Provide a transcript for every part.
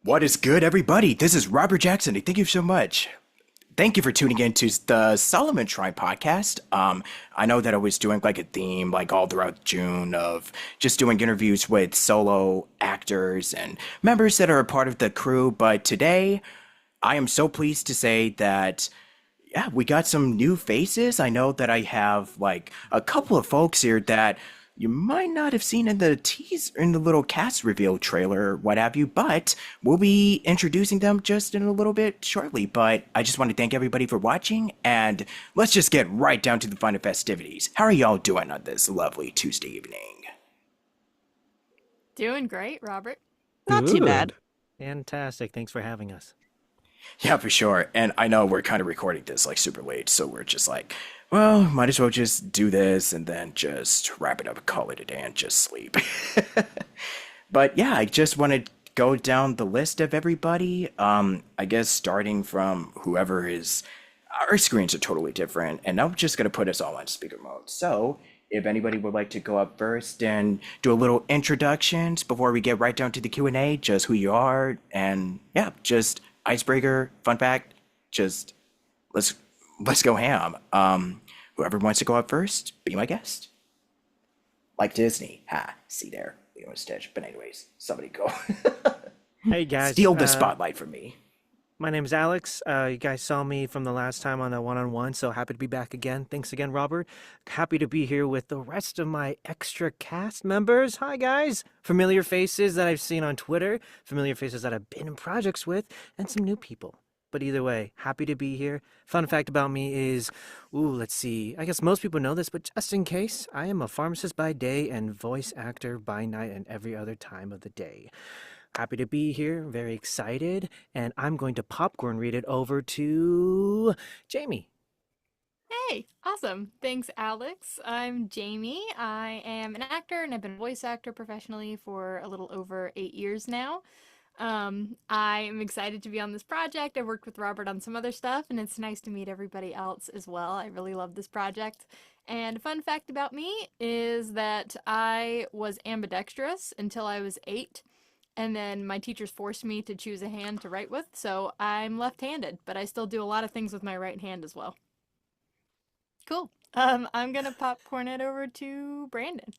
What is good, everybody? This is Robert Jackson. Thank you so much. Thank you for tuning in to the Solomon Shrine podcast. I know that I was doing like a theme like all throughout June of just doing interviews with solo actors and members that are a part of the crew, but today I am so pleased to say that we got some new faces. I know that I have like a couple of folks here that you might not have seen in the tease in the little cast reveal trailer, what have you, but we'll be introducing them just in a little bit shortly. But I just want to thank everybody for watching, and let's just get right down to the fun and festivities. How are y'all doing on this lovely Tuesday evening? Doing great, Robert. Not too bad. Good. Fantastic. Thanks for having us. Yeah, for sure. And I know we're kind of recording this like super late, so we're just like, well, might as well just do this and then just wrap it up and call it a day and just sleep. But yeah, I just want to go down the list of everybody. I guess starting from whoever is, our screens are totally different, and I'm just gonna put us all on speaker mode. So if anybody would like to go up first and do a little introductions before we get right down to the Q&A, just who you are, and yeah, just icebreaker, fun fact, just let's go ham. Whoever wants to go up first, be my guest. Like Disney. Ha, see there. Lilo and Stitch. But anyways, somebody go. Hey guys, Steal the spotlight from me. my name's Alex. You guys saw me from the last time on the one-on-one, so happy to be back again. Thanks again, Robert. Happy to be here with the rest of my extra cast members. Hi guys, familiar faces that I've seen on Twitter, familiar faces that I've been in projects with, and some new people. But either way, happy to be here. Fun fact about me is, let's see. I guess most people know this, but just in case, I am a pharmacist by day and voice actor by night and every other time of the day. Happy to be here, very excited, and I'm going to popcorn read it over to Jayme. Hey, awesome. Thanks, Alex. I'm Jayme. I am an actor and I've been a voice actor professionally for a little over 8 years now. I am excited to be on this project. I've worked with Robert on some other stuff, and it's nice to meet everybody else as well. I really love this project. And a fun fact about me is that I was ambidextrous until I was 8, and then my teachers forced me to choose a hand to write with, so I'm left-handed, but I still do a lot of things with my right hand as well. Cool. I'm gonna popcorn it over to Brandon.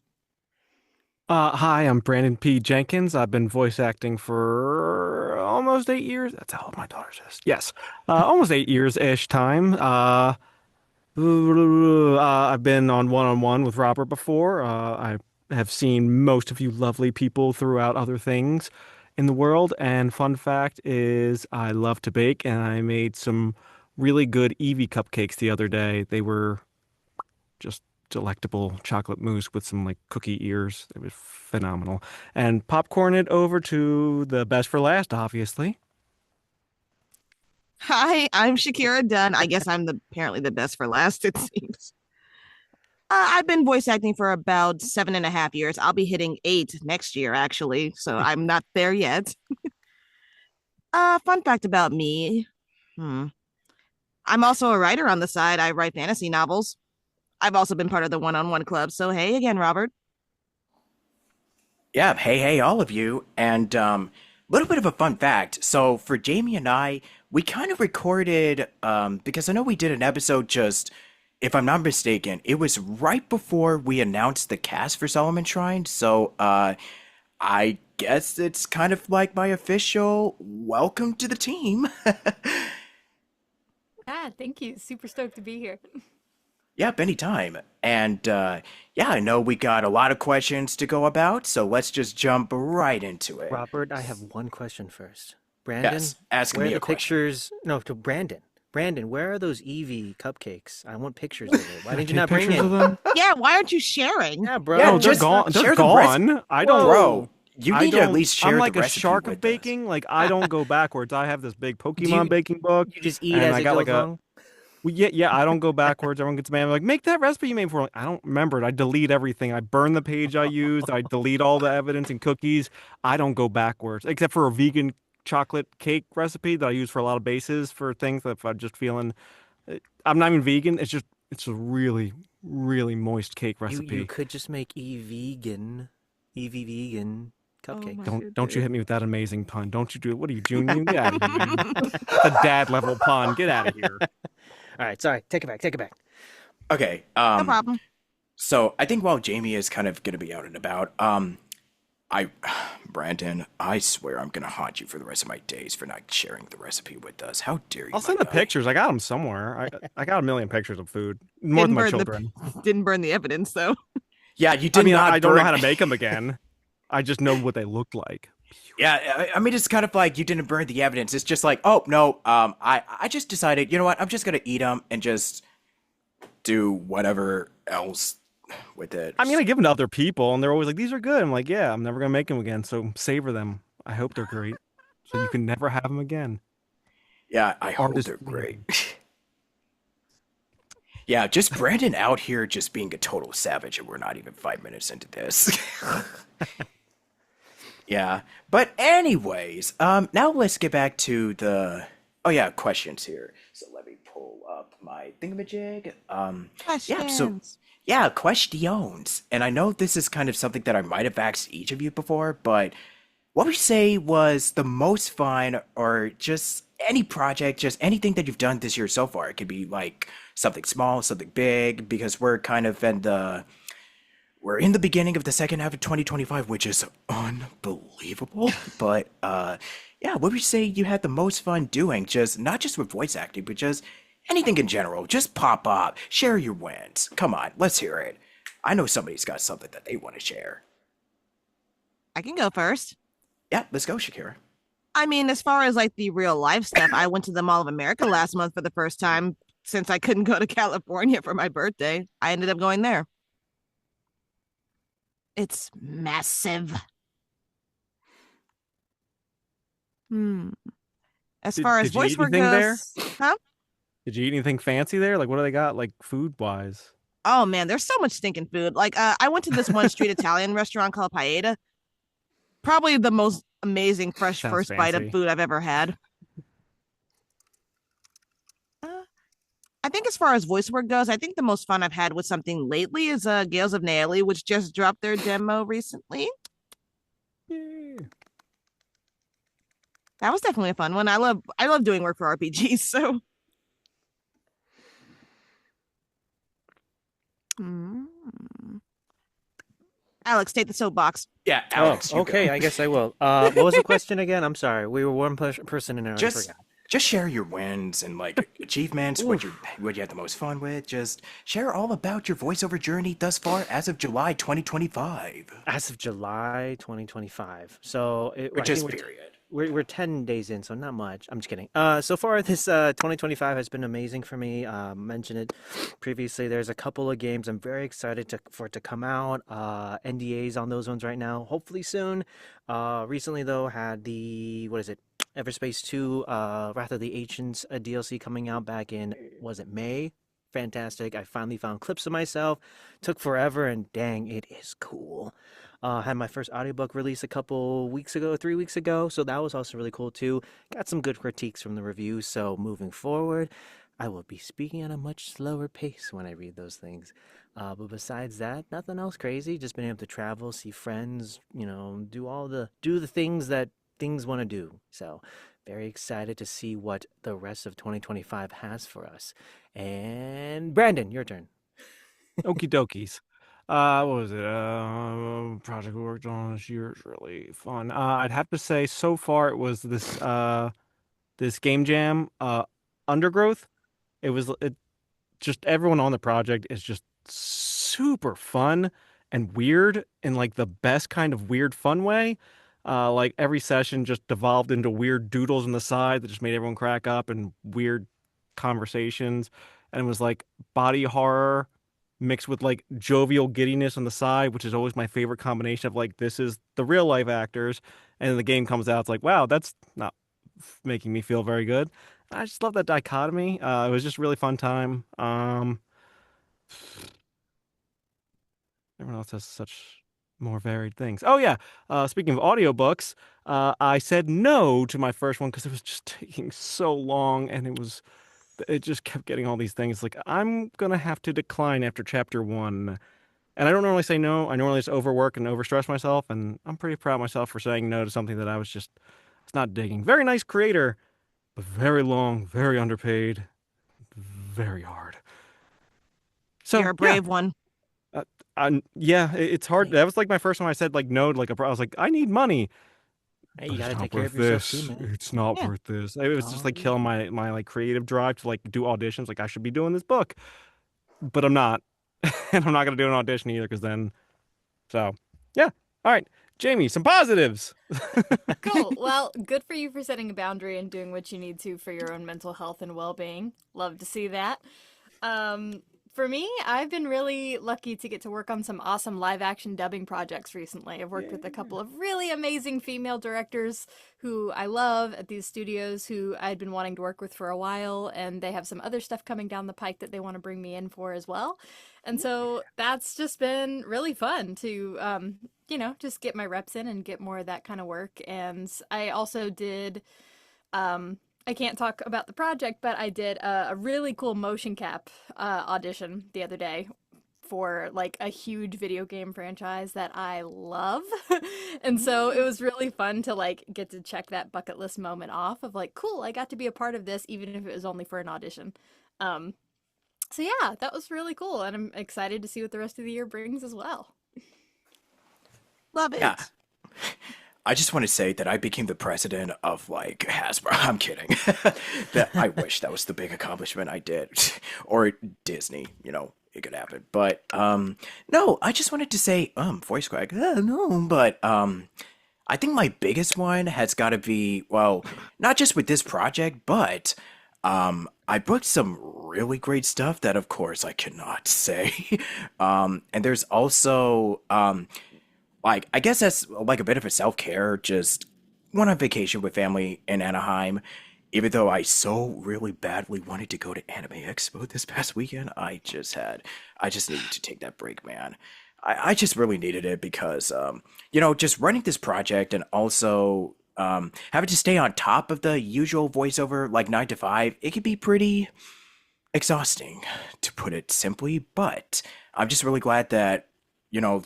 Hi, I'm Brandon P. Jenkins. I've been voice acting for almost 8 years. That's how old my daughter says. Yes, almost 8 years-ish time. I've been on one with Robert before. I have seen most of you lovely people throughout other things in the world. And fun fact is I love to bake, and I made some really good Eevee cupcakes the other day. They were just delectable chocolate mousse with some like cookie ears. It was phenomenal. And popcorn it over to the best for last, obviously. Hi, I'm Shakyra Dunn. I guess I'm apparently the best for last, it seems. I've been voice acting for about 7.5 years. I'll be hitting 8 next year, actually, so I'm not there yet. Fun fact about me. I'm also a writer on the side. I write fantasy novels. I've also been part of the one-on-one club. So hey again, Robert. Yeah, hey, all of you. And little bit of a fun fact. So for Jayme and I, we kind of recorded because I know we did an episode just, if I'm not mistaken, it was right before we announced the cast for Solomon Shrine. So I guess it's kind of like my official welcome to the team. Thank you. Super stoked to be here. Yep, anytime. And I know we got a lot of questions to go about, so let's just jump right into it. Robert, I have one question first. Brandon, Yes, ask where me are a the question. pictures? No, to Brandon. Brandon, where are those Eevee cupcakes? I want pictures of it. Why didn't you not bring Pictures it? of them? Yeah, why aren't you sharing? Yeah, bro. Yeah, Oh, they're just gone. share They're the rest- gone. I don't. Bro, you I need to at don't- least share I'm like the a recipe shark with of us. baking. Like I don't go backwards. I have this big Pokemon baking book. You just eat And as I it got goes like a- along? Well, yeah. I don't go backwards. Everyone gets mad. I'm like, make that recipe you made for. Like, I don't remember it. I delete everything. I burn the page I used. I delete all the evidence and cookies. I don't go backwards, except for a vegan chocolate cake recipe that I use for a lot of bases for things that if I'm just feeling. I'm not even vegan. It's a really, really moist cake recipe. You could just make Eevee vegan. Oh my cupcakes. Don't you goodness. hit me with that amazing pun. Don't you do it. What are you, Junior? Get out of here. That's a dad level pun. Get out of here. All right, sorry. Take it back. Take it back. Okay. No problem. So I think while Jamie is kind of gonna be out and about, I, Brandon, I swear I'm gonna haunt you for the rest of my days for not sharing the recipe with us. How dare you, I'll my send the guy? pictures. I got them somewhere. I got a million pictures of food. More than Didn't my burn children. didn't burn the evidence though. Yeah, you I did mean, I not don't know burn. how to make them again. I just know what they look like. Yeah, I mean, it's kind of like you didn't burn the evidence. It's just like, oh no, I just decided, you know what? I'm just gonna eat them and just do whatever else with it. I mean, I give them to other people, and they're always like, "These are good." I'm like, "Yeah, I'm never gonna make them again." So savor them. I hope they're great, so you can never have them again. Yeah, I Art hope is they're great. fleeting. Yeah, just Brandon out here just being a total savage, and we're not even 5 minutes into this. Yeah, but anyways, now let's get back to the oh yeah, questions here. So let me pull up my thingamajig. Yeah, so Questions. yeah, questions. And I know this is kind of something that I might have asked each of you before, but what would you say was the most fun, or just any project, just anything that you've done this year so far? It could be like something small, something big, because we're in the beginning of the second half of 2025, which is unbelievable. But yeah, what would you say you had the most fun doing? Just not just with voice acting, but just anything in general. Just pop up, share your wins. Come on, let's hear it. I know somebody's got something that they want to share. I can go first. Yeah, let's go, Shakira. I mean, as far as like the real life stuff, I went to the Mall of America last month for the first time since I couldn't go to California for my birthday. I ended up going there. It's massive. Hmm. As Did far as Did you voice eat work anything there? goes, huh? Did you eat anything fancy there? Like, what do they got, like food wise? Oh man, there's so much stinking food. Like, I went to this one street Italian restaurant called Paella. Probably the most amazing fresh Sounds first bite of fancy. food I've ever had. Uh, I think as far as voice work goes, I think the most fun I've had with something lately is Gales of Naeli, which just dropped their demo recently. Yeah. That was definitely a fun one. I love doing work for RPGs, so Hmm. Alex, take the soapbox. Yeah, Oh, Alex, you okay. go. I guess I will. What was the question again? I'm sorry. We were one person and I already Just forgot. just share your wins and like achievements, what you had the most fun with. Just share all about your voiceover journey thus far as of July 2025. As of July 2025. So Or I think just period. we're 10 days in, so not much. I'm just kidding. So far this 2025 has been amazing for me. Mentioned it previously. There's a couple of games I'm very excited for it to come out. NDAs on those ones right now. Hopefully soon. Recently though had the what is it? Everspace 2 Wrath of the Ancients DLC coming out back in was it May? Fantastic. I finally found clips of myself. Took forever and dang, it is cool. Had my first audiobook release a couple weeks ago, 3 weeks ago, so that was also really cool too. Got some good critiques from the reviews, so moving forward, I will be speaking at a much slower pace when I read those things. But besides that, nothing else crazy. Just been able to travel, see friends, do the things that things want to do. So very excited to see what the rest of 2025 has for us. And Brandon, your turn. Okie dokies. What was it? Project we worked on this year is really fun. I'd have to say so far it was this game jam, Undergrowth. It just everyone on the project is just super fun and weird in like the best kind of weird fun way. Like every session just devolved into weird doodles on the side that just made everyone crack up and weird conversations. And it was like body horror mixed with like jovial giddiness on the side, which is always my favorite combination of like this is the real life actors, and then the game comes out, it's like wow, that's not making me feel very good. I just love that dichotomy. It was just a really fun time. Everyone else has such more varied things. Oh yeah, speaking of audiobooks, I said no to my first one because it was just taking so long, and it just kept getting all these things. Like I'm gonna have to decline after chapter one, And I don't normally say no. I normally just overwork and overstress myself, and I'm pretty proud of myself for saying no to something that it's not digging. Very nice creator, but very long, very underpaid, very hard. You're So a yeah, brave one. yeah, it's hard. Hey, That was like my first time I said like no to like I was like, I need money, hey, you but got it's to take not care of worth yourself too, this. man. It's not Yeah. worth this. It was just Oh, like yeah. killing my like creative drive to like do auditions. Like I should be doing this book, but I'm not, and I'm not gonna do an audition either because then. So yeah, all right, Jayme, some positives. Cool. Well, good for you for setting a boundary and doing what you need to for your own mental health and well-being. Love to see that. Um, for me, I've been really lucky to get to work on some awesome live action dubbing projects recently. I've worked with a couple of really amazing female directors who I love at these studios who I'd been wanting to work with for a while, and they have some other stuff coming down the pike that they want to bring me in for as well. And so that's just been really fun to, just get my reps in and get more of that kind of work. And I also did I can't talk about the project, but I did a really cool motion cap audition the other day for like a huge video game franchise that I love. And so it was really fun to like get to check that bucket list moment off of like, cool, I got to be a part of this even if it was only for an audition. Um, so yeah, that was really cool, and I'm excited to see what the rest of the year brings as well. Love Yeah, it. I just want to say that I became the president of like Hasbro. I'm kidding. That I wish that was the big accomplishment I did, or Disney. It could happen. But no, I just wanted to say voice crack. No, but I think my biggest one has got to be, well, not just with this project, but I booked some really great stuff that, of course, I cannot say. And there's also like I guess that's like a bit of a self-care. Just went on vacation with family in Anaheim. Even though I so really badly wanted to go to Anime Expo this past weekend, I just needed to take that break, man. I just really needed it because, just running this project and also having to stay on top of the usual voiceover like 9 to 5, it could be pretty exhausting, to put it simply. But I'm just really glad that,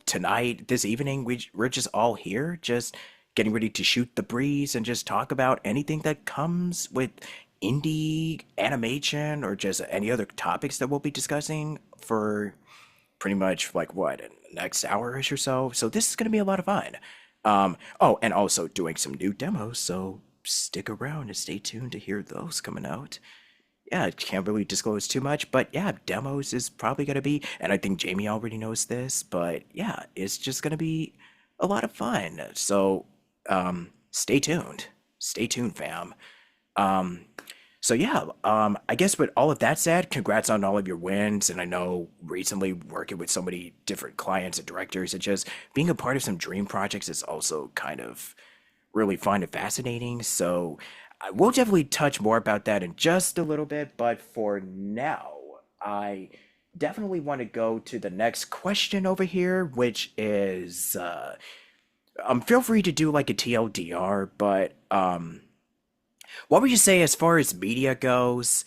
tonight, this evening, we're just all here, just getting ready to shoot the breeze and just talk about anything that comes with indie animation or just any other topics that we'll be discussing for pretty much like what, in the next hour-ish or so. So this is going to be a lot of fun. Oh, and also doing some new demos, so stick around and stay tuned to hear those coming out. Yeah, I can't really disclose too much, but yeah, demos is probably gonna be, and I think Jamie already knows this, but yeah, it's just gonna be a lot of fun. So, stay tuned. Stay tuned, fam. Um, so yeah, I guess with all of that said, congrats on all of your wins, and I know recently working with so many different clients and directors, and just being a part of some dream projects is also kind of really fun and fascinating. So I will definitely touch more about that in just a little bit. But for now, I definitely want to go to the next question over here, which is feel free to do like a TLDR, but what would you say as far as media goes?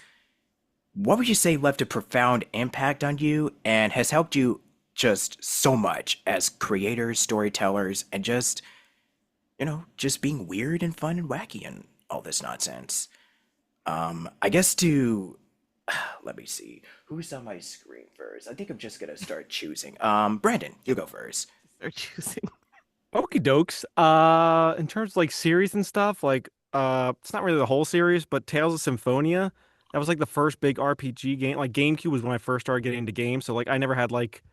What would you say left a profound impact on you and has helped you just so much as creators, storytellers, and just being weird and fun and wacky and all this nonsense. I guess to let me see who's on my screen first. I think I'm just gonna start choosing. Brandon, you go first. They're choosing. Okie dokes. In terms of like series and stuff, like it's not really the whole series, but Tales of Symphonia. That was like the first big RPG game. Like GameCube was when I first started getting into games, so like I never had like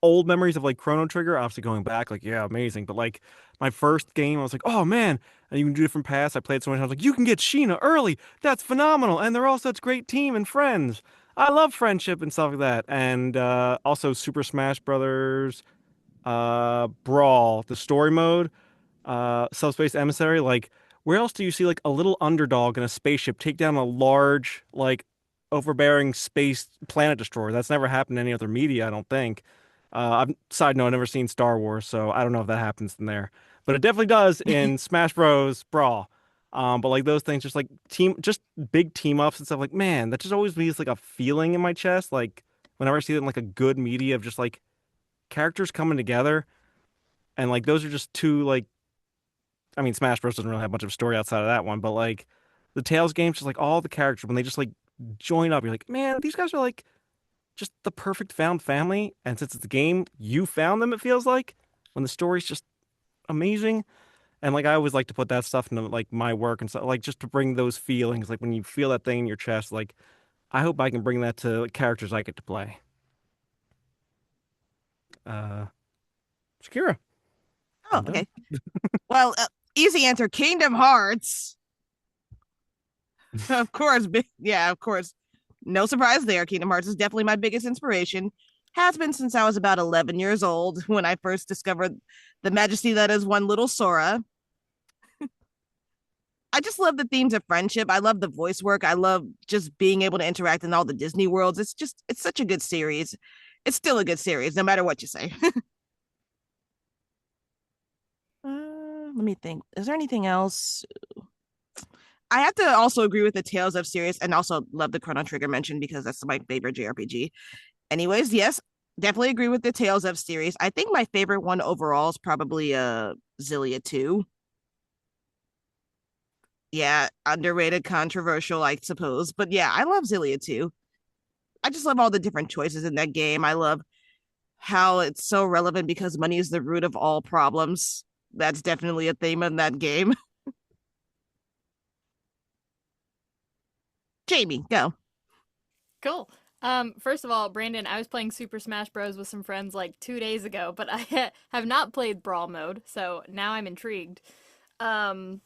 old memories of like Chrono Trigger. Obviously going back, like yeah, amazing. But like my first game, I was like, oh man, and you can do different paths. I played so many times, like you can get Sheena early. That's phenomenal, and they're all such great team and friends. I love friendship and stuff like that. And also Super Smash Brothers, Brawl, the story mode, Subspace Emissary. Like, where else do you see like a little underdog in a spaceship take down a large, like, overbearing space planet destroyer? That's never happened in any other media, I don't think. Side note, I've never seen Star Wars, so I don't know if that happens in there, but it definitely does in Smash Bros. Brawl. But like those things, just like just big team ups and stuff. Like, man, that just always leaves like a feeling in my chest. Like whenever I see it in like a good media of just like characters coming together, and like those are just two like I mean, Smash Bros doesn't really have much of a story outside of that one, but like the Tales games, just like all the characters when they just like join up, you're like, man, these guys are like just the perfect found family. And since it's a game, you found them. It feels like when the story's just amazing. And like I always like to put that stuff into like my work and stuff, like just to bring those feelings, like when you feel that thing in your chest, like I hope I can bring that to like, characters I get to play. Uh, Shakira, Oh, I'm done. okay. Well, easy answer. Kingdom Hearts. Of course. Yeah, of course. No surprise there. Kingdom Hearts is definitely my biggest inspiration. Has been since I was about 11 years old when I first discovered the majesty that is one little Sora. I just love the themes of friendship. I love the voice work. I love just being able to interact in all the Disney worlds. It's such a good series. It's still a good series, no matter what you say. Let me think. Is there anything else? I have to also agree with the Tales of series and also love the Chrono Trigger mention because that's my favorite JRPG. Anyways, yes, definitely agree with the Tales of series. I think my favorite one overall is probably Zillia 2. Yeah, underrated, controversial, I suppose. But yeah, I love Zillia 2. I just love all the different choices in that game. I love how it's so relevant because money is the root of all problems. That's definitely a theme in that game. Jayme, go. Cool. First of all, Brandon, I was playing Super Smash Bros. With some friends like 2 days ago, but I have not played Brawl mode, so now I'm intrigued. Um,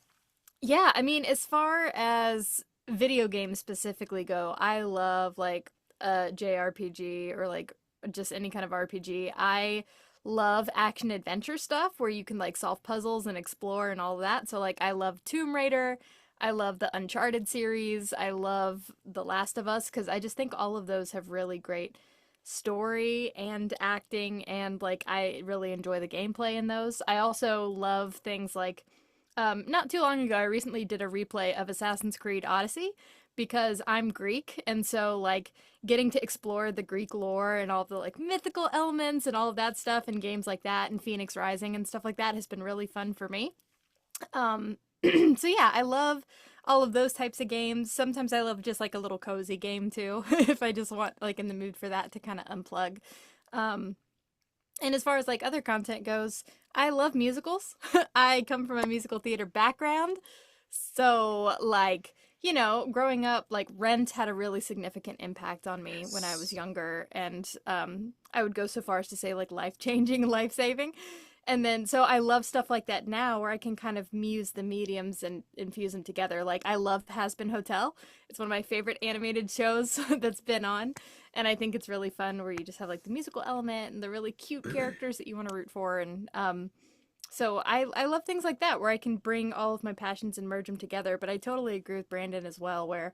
yeah, I mean, as far as video games specifically go, I love like a JRPG or like just any kind of RPG. I love action adventure stuff where you can like solve puzzles and explore and all of that. So like I love Tomb Raider, I love the Uncharted series, I love The Last of Us because I just think all of those have really great story and acting and like I really enjoy the gameplay in those. I also love things like not too long ago, I recently did a replay of Assassin's Creed Odyssey because I'm Greek, and so like getting to explore the Greek lore and all the like mythical elements and all of that stuff in games like that and Phoenix Rising and stuff like that has been really fun for me. Um, so yeah, I love all of those types of games. Sometimes I love just like a little cozy game too, if I just want like in the mood for that to kind of unplug. Um, and as far as like other content goes, I love musicals. I come from a musical theater background. So like, growing up, like Rent had a really significant impact on me when I was younger and I would go so far as to say like life-changing, life-saving. And then so I love stuff like that now where I can kind of muse the mediums and infuse them together. Like I love Has Been Hotel. It's one of my favorite animated shows that's been on. And I think it's really fun where you just have like the musical element and the really cute characters that you want to root for. And so I love things like that where I can bring all of my passions and merge them together. But I totally agree with Brandon as well, where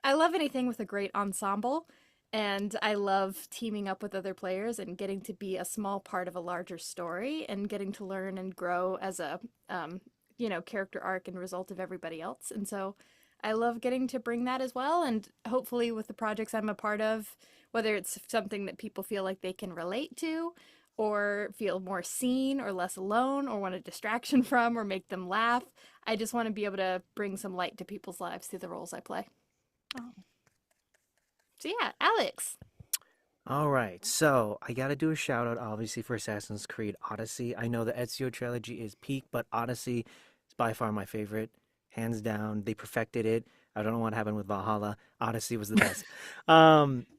I love anything with a great ensemble. And I love teaming up with other players and getting to be a small part of a larger story and getting to learn and grow as a, character arc and result of everybody else. And so I love getting to bring that as well. And hopefully, with the projects I'm a part of, whether it's something that people feel like they can relate to, or feel more seen or less alone, or want a distraction from, or make them laugh, I just want to be able to bring some light to people's lives through the roles I play. Oh. So, yeah, Alex. All right, so I gotta do a shout out, obviously, for Assassin's Creed Odyssey. I know the Ezio trilogy is peak, but Odyssey is by far my favorite, hands down. They perfected it. I don't know what happened with Valhalla. Odyssey was the best.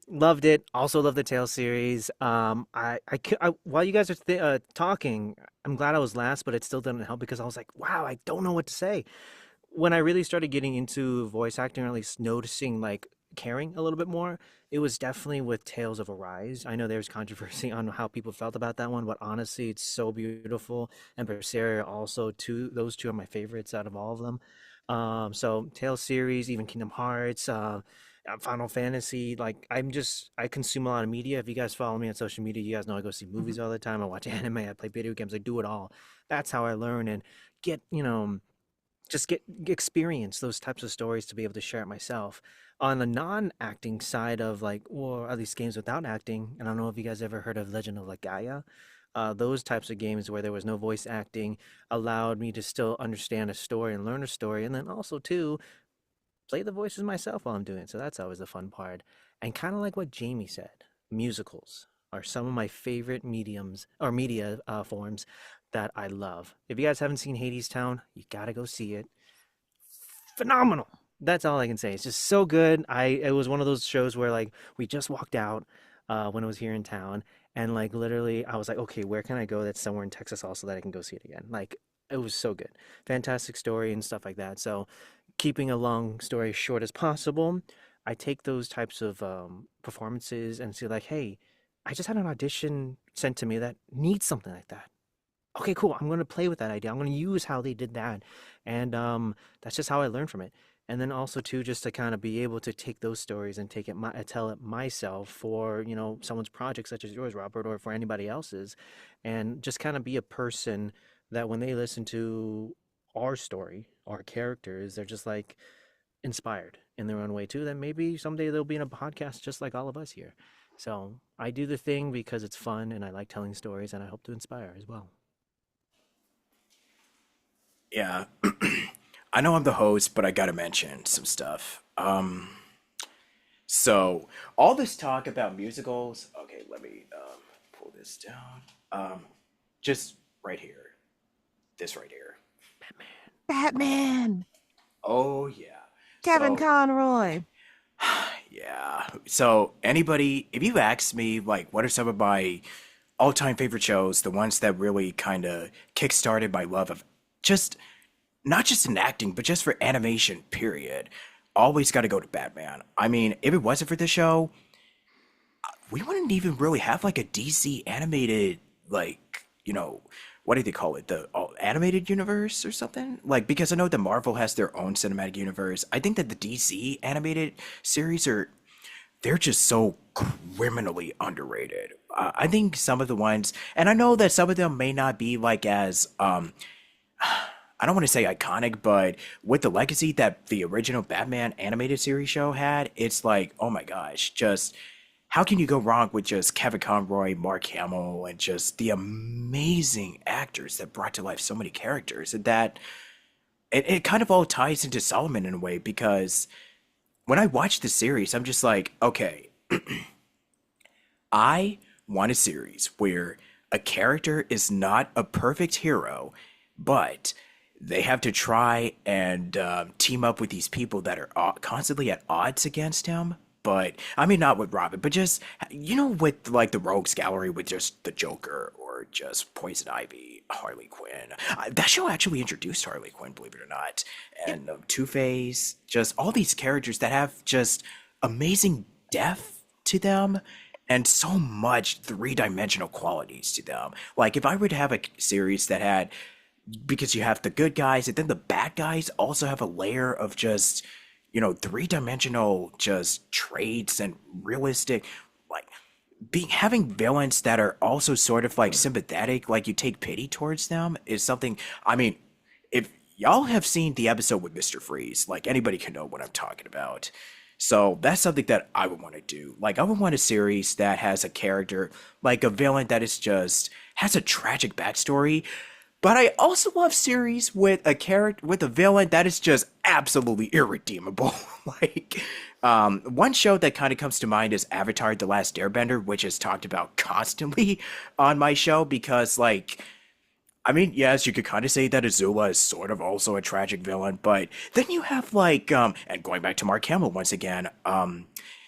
Loved it. Also love the Tales series. While you guys are talking, I'm glad I was last, but it still didn't help because I was like, wow, I don't know what to say. When I really started getting into voice acting, or at least noticing like caring a little bit more, it was definitely with Tales of Arise. I know there's controversy on how people felt about that one, but honestly, it's so beautiful. And Berseria also too. Those two are my favorites out of all of them. So Tales series, even Kingdom Hearts, Final Fantasy. Like I consume a lot of media. If you guys follow me on social media, you guys know I go see movies all the time. I watch anime. I play video games. I do it all. That's how I learn and get just get experience those types of stories to be able to share it myself. On the non-acting side of like, or at least games without acting, and I don't know if you guys ever heard of Legend of like Gaia. Those types of games where there was no voice acting allowed me to still understand a story and learn a story, and then also too play the voices myself while I'm doing it. So that's always the fun part. And kind of like what Jayme said, musicals are some of my favorite mediums or media forms that I love. If you guys haven't seen Hades Town, you gotta go see it. Phenomenal. That's all I can say. It's just so good. It was one of those shows where like we just walked out when it was here in town, and like literally I was like, okay, where can I go that's somewhere in Texas also that I can go see it again? Like it was so good. Fantastic story and stuff like that. So keeping a long story short as possible, I take those types of performances and see like, hey, I just had an audition sent to me that needs something like that. Okay, cool. I'm going to play with that idea. I'm going to use how they did that. And that's just how I learned from it. And then also too, just to kind of be able to take those stories and tell it myself for, someone's project such as yours, Robert, or for anybody else's, and just kind of be a person that when they listen to our story, our characters, they're just like inspired in their own way too. Then maybe someday they'll be in a podcast just like all of us here. So I do the thing because it's fun and I like telling stories and I hope to inspire as well. Yeah. I know I'm the host, but I gotta mention some stuff. So all this talk about musicals. Okay, let me pull this down. Just right here. This right here. Batman. Oh yeah. Kevin So Conroy. yeah. So anybody, if you ask me like what are some of my all-time favorite shows, the ones that really kind of kickstarted my love of just not just in acting, but just for animation, period. Always got to go to Batman. I mean, if it wasn't for the show, we wouldn't even really have like a DC animated, like, what do they call it? The animated universe or something? Like, because I know that Marvel has their own cinematic universe. I think that the DC animated series they're just so criminally underrated. I think some of the ones, and I know that some of them may not be like as, I don't want to say iconic, but with the legacy that the original Batman animated series show had, it's like, oh my gosh, just how can you go wrong with just Kevin Conroy, Mark Hamill, and just the amazing actors that brought to life so many characters? And that it kind of all ties into Solomon in a way because when I watch the series, I'm just like, okay, I want a series where a character is not a perfect hero, but they have to try and team up with these people that are constantly at odds against him. But I mean, not with Robin, but just with like the Rogues Gallery with just the Joker or just Poison Ivy, Harley Quinn. That show actually introduced Harley Quinn, believe it or not, and Two-Face. Just all these characters that have just amazing depth to them and so much three-dimensional qualities to them. Like if I were to have a series that had, because you have the good guys and then the bad guys also have a layer of just three-dimensional just traits and realistic, like having villains that are also sort of like sympathetic, like you take pity towards them is something. I mean, if y'all have seen the episode with Mr. Freeze, like anybody can know what I'm talking about. So that's something that I would want to do. Like I would want a series that has a character, like a villain that is just has a tragic backstory. But I also love series with a villain that is just absolutely irredeemable. Like, one show that kind of comes to mind is Avatar: The Last Airbender, which is talked about constantly on my show because, like, I mean, yes, you could kind of say that Azula is sort of also a tragic villain, but then you have like, and going back to Mark Hamill once again, and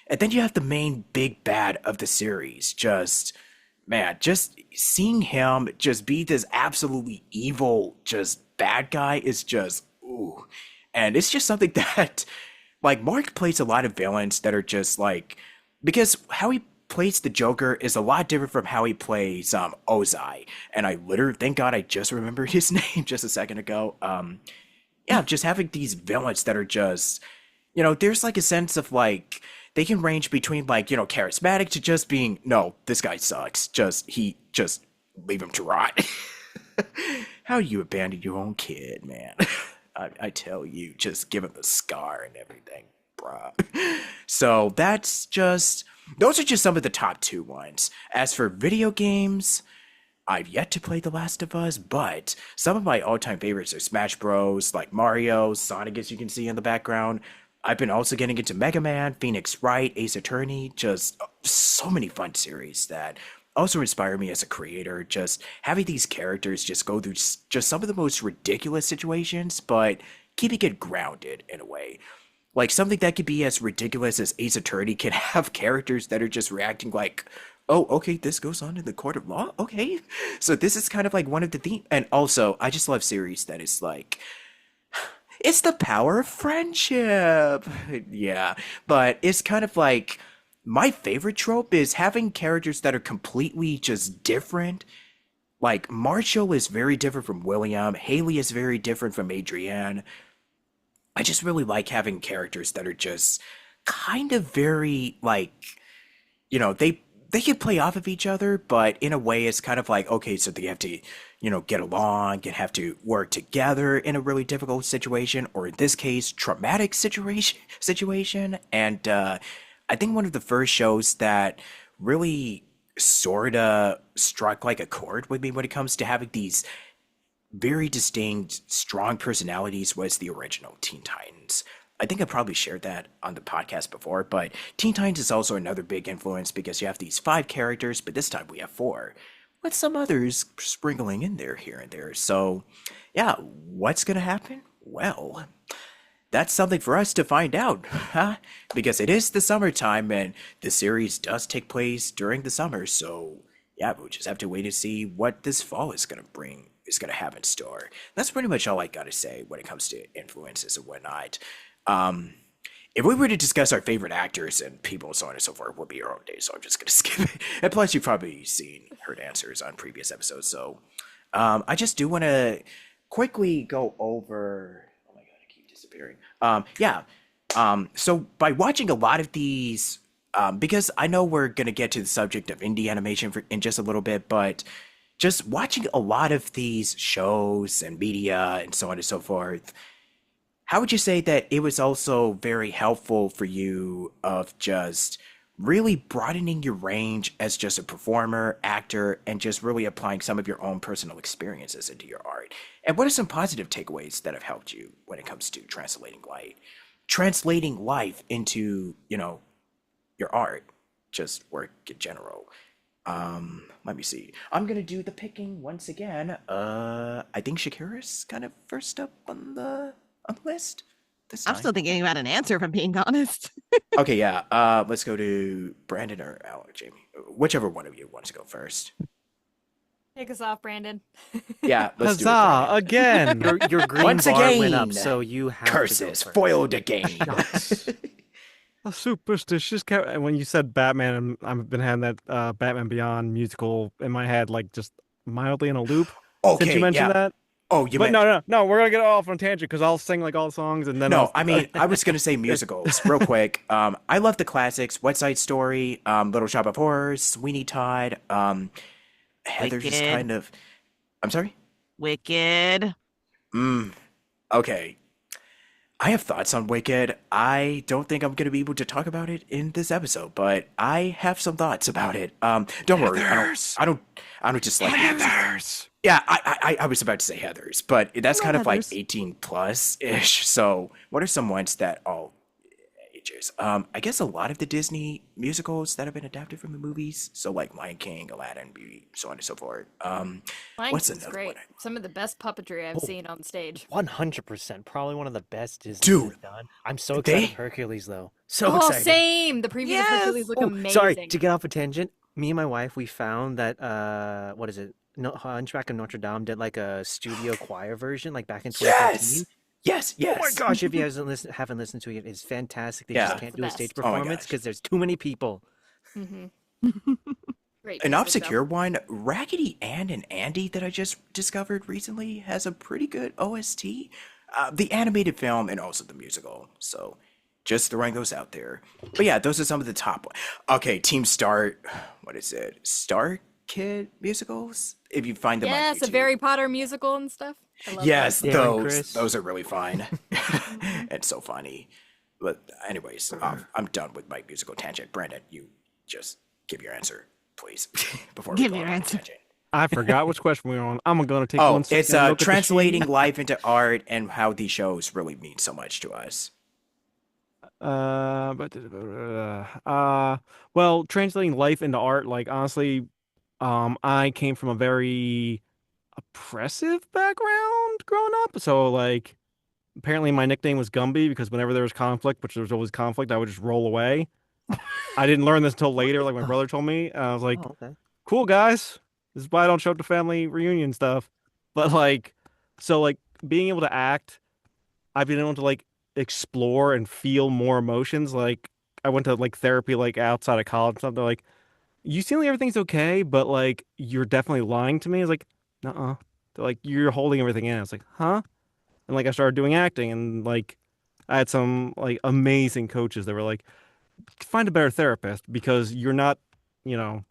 then you have the main big bad of the series, man, just seeing him just be this absolutely evil, just bad guy is just, ooh. And it's just something that, like, Mark plays a lot of villains that are just like, because how he plays the Joker is a lot different from how he plays Ozai. And I literally, thank God I just remembered his name just a second ago. Yeah, just having these villains that are just, there's like a sense of like, they can range between like, charismatic to just being, no, this guy sucks. Just leave him to rot. How you abandon your own kid, man. I tell you, just give him the scar and everything, bruh. So those are just some of the top two ones. As for video games, I've yet to play The Last of Us, but some of my all-time favorites are Smash Bros, like Mario, Sonic, as you can see in the background. I've been also getting into Mega Man, Phoenix Wright, Ace Attorney, just so many fun series that also inspire me as a creator. Just having these characters just go through just some of the most ridiculous situations, but keeping it grounded in a way. Like something that could be as ridiculous as Ace Attorney can have characters that are just reacting like, oh, okay, this goes on in the court of law. Okay. So this is kind of like one of the themes. And also, I just love series that is like, it's the power of friendship. Yeah. But it's kind of like, my favorite trope is having characters that are completely just different. Like, Marshall is very different from William, Haley is very different from Adrienne. I just really like having characters that are just kind of very like, they can play off of each other, but in a way it's kind of like, okay, so they have to, get along and have to work together in a really difficult situation, or in this case, traumatic situation. And I think one of the first shows that really sorta struck like a chord with me when it comes to having these very distinct, strong personalities was the original Teen Titans. I think I probably shared that on the podcast before, but Teen Titans is also another big influence because you have these 5 characters, but this time we have 4, with some others sprinkling in there here and there. So, yeah, what's gonna happen? Well, that's something for us to find out, huh? Because it is the summertime and the series does take place during the summer, so yeah, we'll just have to wait to see what this fall is gonna have in store. That's pretty much all I gotta say when it comes to influences and whatnot. If we were to discuss our favorite actors and people, so on and so forth, would be our own day, so I'm just gonna skip it. And plus, you've probably heard answers on previous episodes, so I just do want to quickly go over. Oh my god, I keep disappearing. So by watching a lot of these, because I know we're gonna get to the subject of indie animation in just a little bit, but just watching a lot of these shows and media and so on and so forth, how would you say that it was also very helpful for you of just really broadening your range as just a performer, actor, and just really applying some of your own personal experiences into your art? And what are some positive takeaways that have helped you when it comes to translating life into, your art, just work in general? Let me see. I'm gonna do the picking once again. I think Shakyra's kind of first up on the list this I'm time. still thinking about an answer, if I'm being honest. Okay, yeah. Let's go to Brandon or Jayme, whichever one of you wants to go first. Kick us off, Brandon. Yeah, let's do it. Huzzah! Brandon. Again! Your green Once bar went up, again, so you have to Curses go first. foiled again. A superstitious character. When you said Batman, I've been having that Batman Beyond musical in my head, like just mildly in a loop. Okay, Since you mentioned yeah. that. Oh, you But meant no, we're gonna get off on a tangent because I'll sing like all the songs and then no. I mean, I was gonna say musicals real quick. I love the classics: West Side Story, Little Shop of Horrors, Sweeney Todd. Heather's Wicked. kind of. I'm sorry. Wicked. Okay. I have thoughts on Wicked. I don't think I'm gonna be able to talk about it in this episode, but I have some thoughts about it. Don't worry. I don't just like Heathers. Yeah, I was about to say Heathers, but that's I kind love of like Heathers. 18 plus ish. So what are some ones that all ages? I guess a lot of the Disney musicals that have been adapted from the movies. So like Lion King, Aladdin, Beauty, so on and so forth. Lion What's King's another great. one? Some of the best puppetry I've seen on stage. 100%, probably one of the best Disney Dude, has done. I'm so excited they- for Hercules though. So Oh, excited. same. The previews Yes! of Hercules look Oh, amazing. sorry to get off a tangent. Me and my wife, we found that what is it? No, Hunchback of Notre Dame did like a studio choir version, like back in 2015. Yes. Oh my gosh! If you guys haven't listened to it, it's fantastic. They Yeah. just can't It's do the a stage best. Oh my performance gosh. because there's too many people. Great. An music, obscure one, Raggedy Ann and Andy, that I just discovered recently, has a pretty good OST. The animated film and also the musical. So just throwing those out there. But yeah, those are some of the top ones. Okay, Team Start. What is it? Star Kid musicals? If you find though. them on Yes, a YouTube. Harry Potter musical and stuff. I love Yes, that. Darren Criss. those are really fine. And so funny. But anyways, I'm done with my musical tangent. Brandon, you just give your answer, please, before we Give go your on a answer. tangent. I forgot which question we were on. I'm gonna take one Oh, it's second, look at the translating sheet. life into art and how these shows really mean so much to us. But well, translating life into art, like honestly, I came from a very oppressive background growing up. So like apparently my nickname was Gumby because whenever there was conflict, which there was always conflict, I would just roll away. I didn't learn this until later, like my Oh, brother told me. I was like, oh, okay. cool guys. This is why I don't show up to family reunion stuff. But like so like being able to act, I've been able to like explore and feel more emotions. Like I went to like therapy like outside of college and stuff. They're like, you seem like everything's okay, but like you're definitely lying to me. I was like, nuh-uh. They're like, you're holding everything in. I was like, huh? And like I started doing acting and like I had some like amazing coaches that were like, find a better therapist because you're not, you know,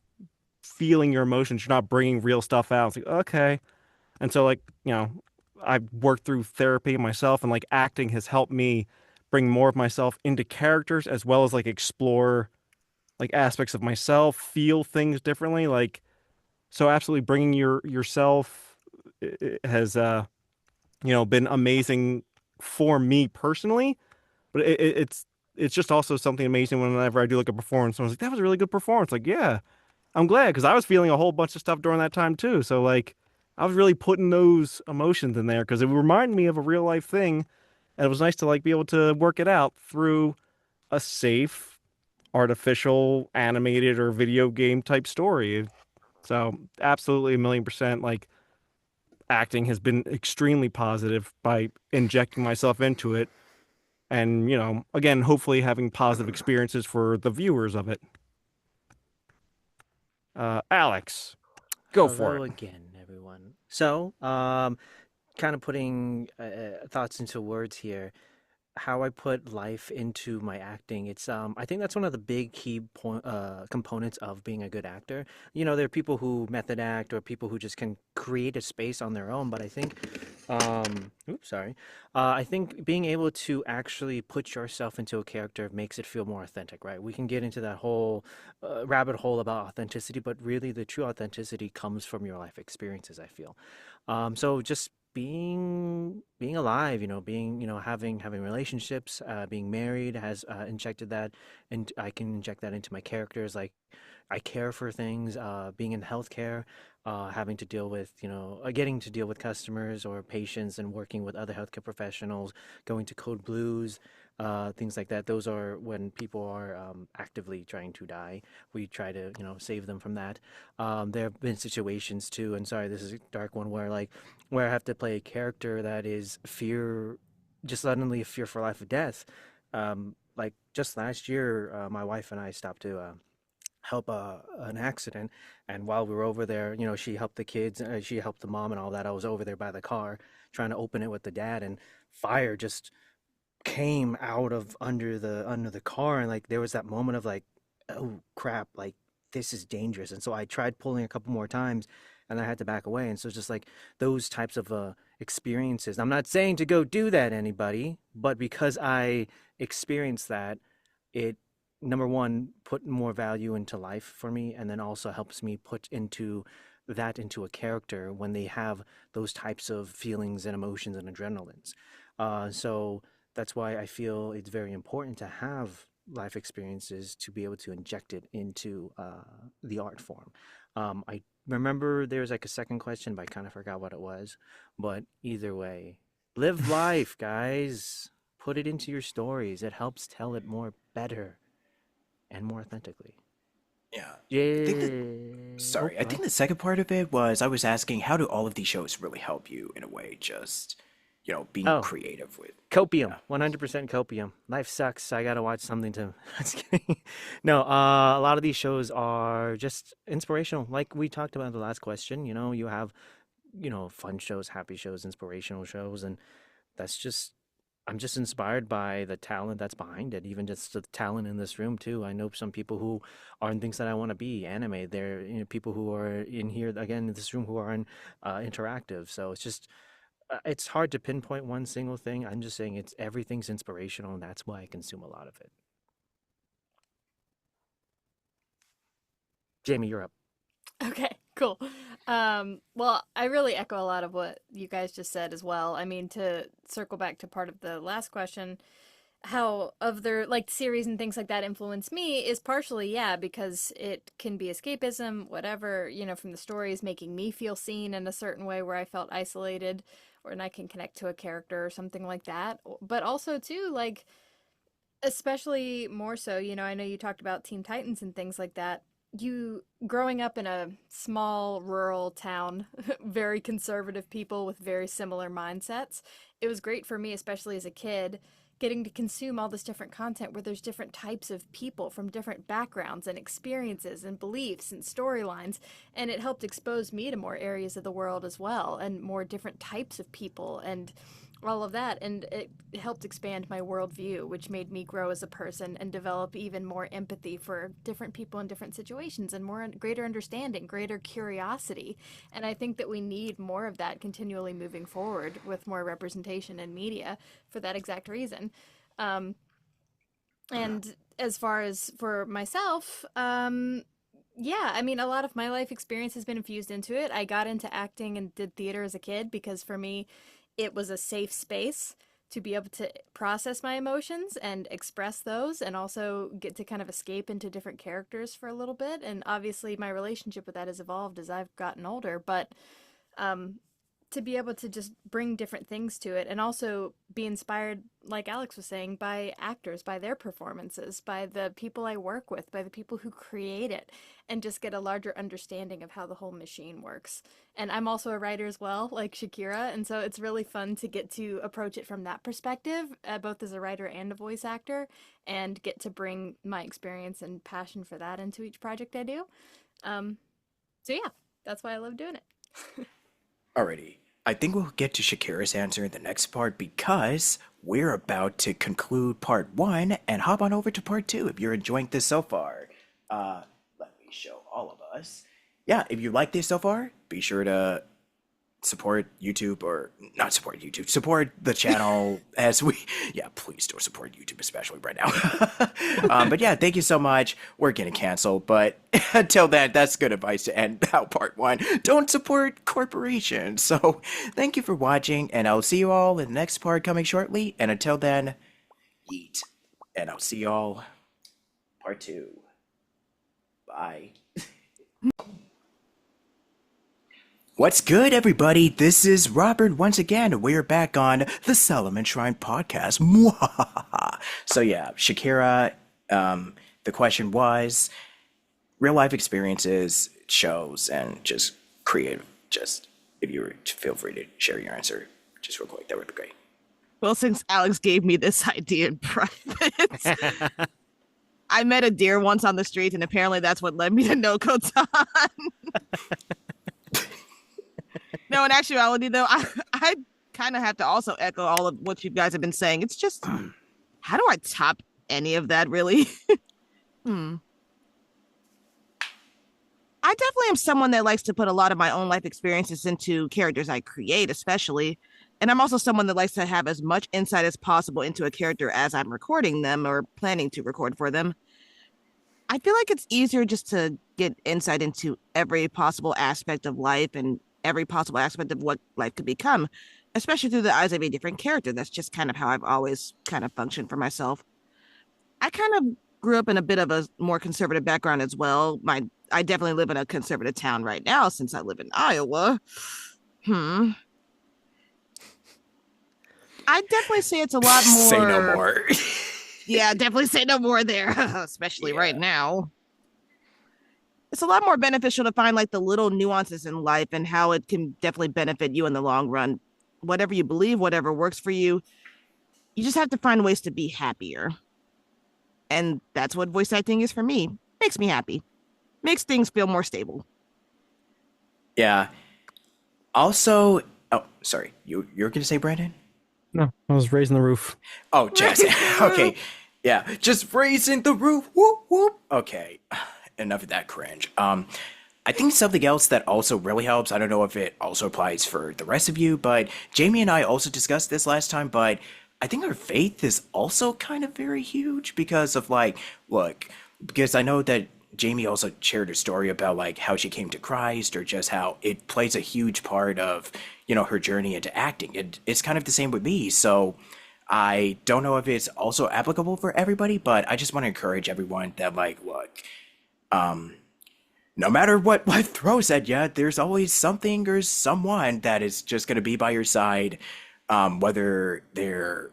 feeling your emotions. You're not bringing real stuff out. It's like, okay. And so like, I've worked through therapy myself and like acting has helped me bring more of myself into characters as well as like explore like aspects of myself, feel things differently. Like so absolutely bringing yourself has been amazing for me personally, but it's just also something amazing whenever I do like a performance. Someone's like, "That was a really good performance." Like, yeah, I'm glad because I was feeling a whole bunch of stuff during that time too. So like, I was really putting those emotions in there because it reminded me of a real life thing, and it was nice to like be able to work it out through a safe, artificial, animated or video game type story. So absolutely 1,000,000% like acting has been extremely positive by injecting myself into it and again hopefully having positive experiences for the viewers of it. Alex, go for Hello it. again, everyone. So, kind of putting thoughts into words here. How I put life into my acting. It's I think that's one of the big key components of being a good actor. There are people who method act or people who just can create a space on their own, but I think oops, sorry. I think being able to actually put yourself into a character makes it feel more authentic, right? We can get into that whole rabbit hole about authenticity, but really the true authenticity comes from your life experiences, I feel. So just being alive, being, having relationships, being married has injected that, and I can inject that into my characters. Like I care for things, being in healthcare, having to deal with, getting to deal with customers or patients and working with other healthcare professionals, going to code blues, things like that. Those are when people are actively trying to die. We try to, save them from that. There have been situations too, and sorry, this is a dark one, where I have to play a character that is fear, just suddenly a fear for life or death. Like just last year, my wife and I stopped to help an accident, and while we were over there, she helped the kids, she helped the mom and all that. I was over there by the car trying to open it with the dad, and fire just came out of under the car, and like there was that moment of like, oh crap, like this is dangerous. And so I tried pulling a couple more times and I had to back away. And so it's just like those types of experiences. I'm not saying to go do that, anybody, but because I experienced that, it, number one, put more value into life for me, and then also helps me put into a character when they have those types of feelings and emotions and adrenalines. So that's why I feel it's very important to have life experiences to be able to inject it into the art form. I remember there was like a second question, but I kind of forgot what it was. But either way, live life, guys. Put it into your stories. It helps tell it more better and more authentically. Yeah. I think that Yeah. Oh, Sorry, I go think ahead. the second part of it was I was asking how do all of these shows really help you in a way, just, being Oh, creative with. copium, Yeah. 100% copium. Life sucks. I gotta watch something to. Just kidding. No, a lot of these shows are just inspirational. Like we talked about in the last question, you have, fun shows, happy shows, inspirational shows, and that's just. I'm just inspired by the talent that's behind it, even just the talent in this room too. I know some people who are in things that I want to be, anime. There, people who are in here again in this room who are in interactive. So it's just it's hard to pinpoint one single thing. I'm just saying it's everything's inspirational, and that's why I consume a lot of it. Jamie, you're up. Okay, cool. Well, I really echo a lot of what you guys just said as well. I mean, to circle back to part of the last question, how other like series and things like that influence me is partially, yeah, because it can be escapism, whatever, from the stories making me feel seen in a certain way where I felt isolated, or and I can connect to a character or something like that. But also too, like especially more so, I know you talked about Teen Titans and things like that. You growing up in a small rural town, very conservative people with very similar mindsets. It was great for me, especially as a kid, getting to consume all this different content where there's different types of people from different backgrounds and experiences and beliefs and storylines. And it helped expose me to more areas of the world as well and more different types of people and all of that, and it helped expand my worldview, which made me grow as a person and develop even more empathy for different people in different situations and more greater understanding, greater curiosity. And I think that we need more of that continually moving forward with more representation in media for that exact reason. And as far as for myself, yeah, I mean, a lot of my life experience has been infused into it. I got into acting and did theater as a kid because for me, it was a safe space to be able to process my emotions and express those and also get to kind of escape into different characters for a little bit. And obviously, my relationship with that has evolved as I've gotten older, but um, to be able to just bring different things to it and also be inspired, like Alex was saying, by actors, by their performances, by the people I work with, by the people who create it, and just get a larger understanding of how the whole machine works. And I'm also a writer as well, like Shakyra, and so it's really fun to get to approach it from that perspective, both as a writer and a voice actor, and get to bring my experience and passion for that into each project I do. Um, so yeah, that's why I love doing it. Alrighty. I think we'll get to Shakira's answer in the next part because we're about to conclude part one and hop on over to part two if you're enjoying this so far. Let me show all of us. Yeah, if you like this so far, be sure to support YouTube or not support YouTube, support the channel as we, yeah, please don't support YouTube, especially right now. But yeah, thank you so much. We're getting canceled, but until then, that's good advice to end out part one. Don't support corporations. So thank you for watching, and I'll see you all in the next part coming shortly. And until then, eat. And I'll see you all part two. Bye. What's good, everybody? This is Robert once again, and we're back on the Solomon Shrine podcast. Mwahaha. So yeah, Shakyra, the question was real life experiences, shows, and just creative. Just if you were to feel free to share your answer, just real quick, that would be great. Well, since Alex gave me this idea in private, I met a deer once on the street, and apparently that's what led me to No Coats On. No, in actuality, though, I kind of have to also echo all of what you guys have been saying. It's just, how do I top any of that, really? I definitely am someone that likes to put a lot of my own life experiences into characters I create, especially. And I'm also someone that likes to have as much insight as possible into a character as I'm recording them or planning to record for them. I feel like it's easier just to get insight into every possible aspect of life and every possible aspect of what life could become, especially through the eyes of a different character. That's just kind of how I've always kind of functioned for myself. I kind of grew up in a bit of a more conservative background as well. I definitely live in a conservative town right now since I live in Iowa. I definitely say it's a lot more. Say no more. Yeah, definitely say no more there, especially right now. It's a lot more beneficial to find like the little nuances in life and how it can definitely benefit you in the long run. Whatever you believe, whatever works for you, you just have to find ways to be happier. And that's what voice acting is for me. Makes me happy. Makes things feel more stable. Yeah. Also, oh, sorry. You're going to say, Brandon? No, I was raising the roof. Oh, Jackson. Okay. Yeah, just raising the roof. Whoop, whoop. Okay. Enough of that cringe. I think something else that also really helps, I don't know if it also applies for the rest of you, but Jayme and I also discussed this last time, but I think our faith is also kind of very huge because of like, look, because I know that Jayme also shared a story about like how she came to Christ, or just how it plays a huge part of, her journey into acting. It's kind of the same with me. So I don't know if it's also applicable for everybody, but I just want to encourage everyone that, like, look, no matter what life throws at you, there's always something or someone that is just going to be by your side, whether they're,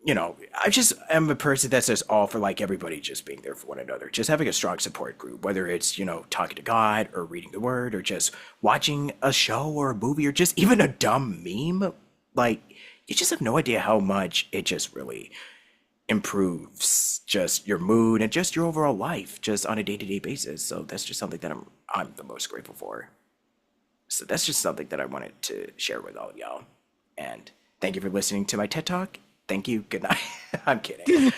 I just am a person that's just all for like everybody just being there for one another, just having a strong support group, whether it's, talking to God or reading the word or just watching a show or a movie or just even a dumb meme. Like, you just have no idea how much it just really improves just your mood and just your overall life just on a day-to-day basis. So that's just something that I'm the most grateful for. So that's just something that I wanted to share with all of y'all. And thank you for listening to my TED Talk. Thank you. Good night. I'm kidding.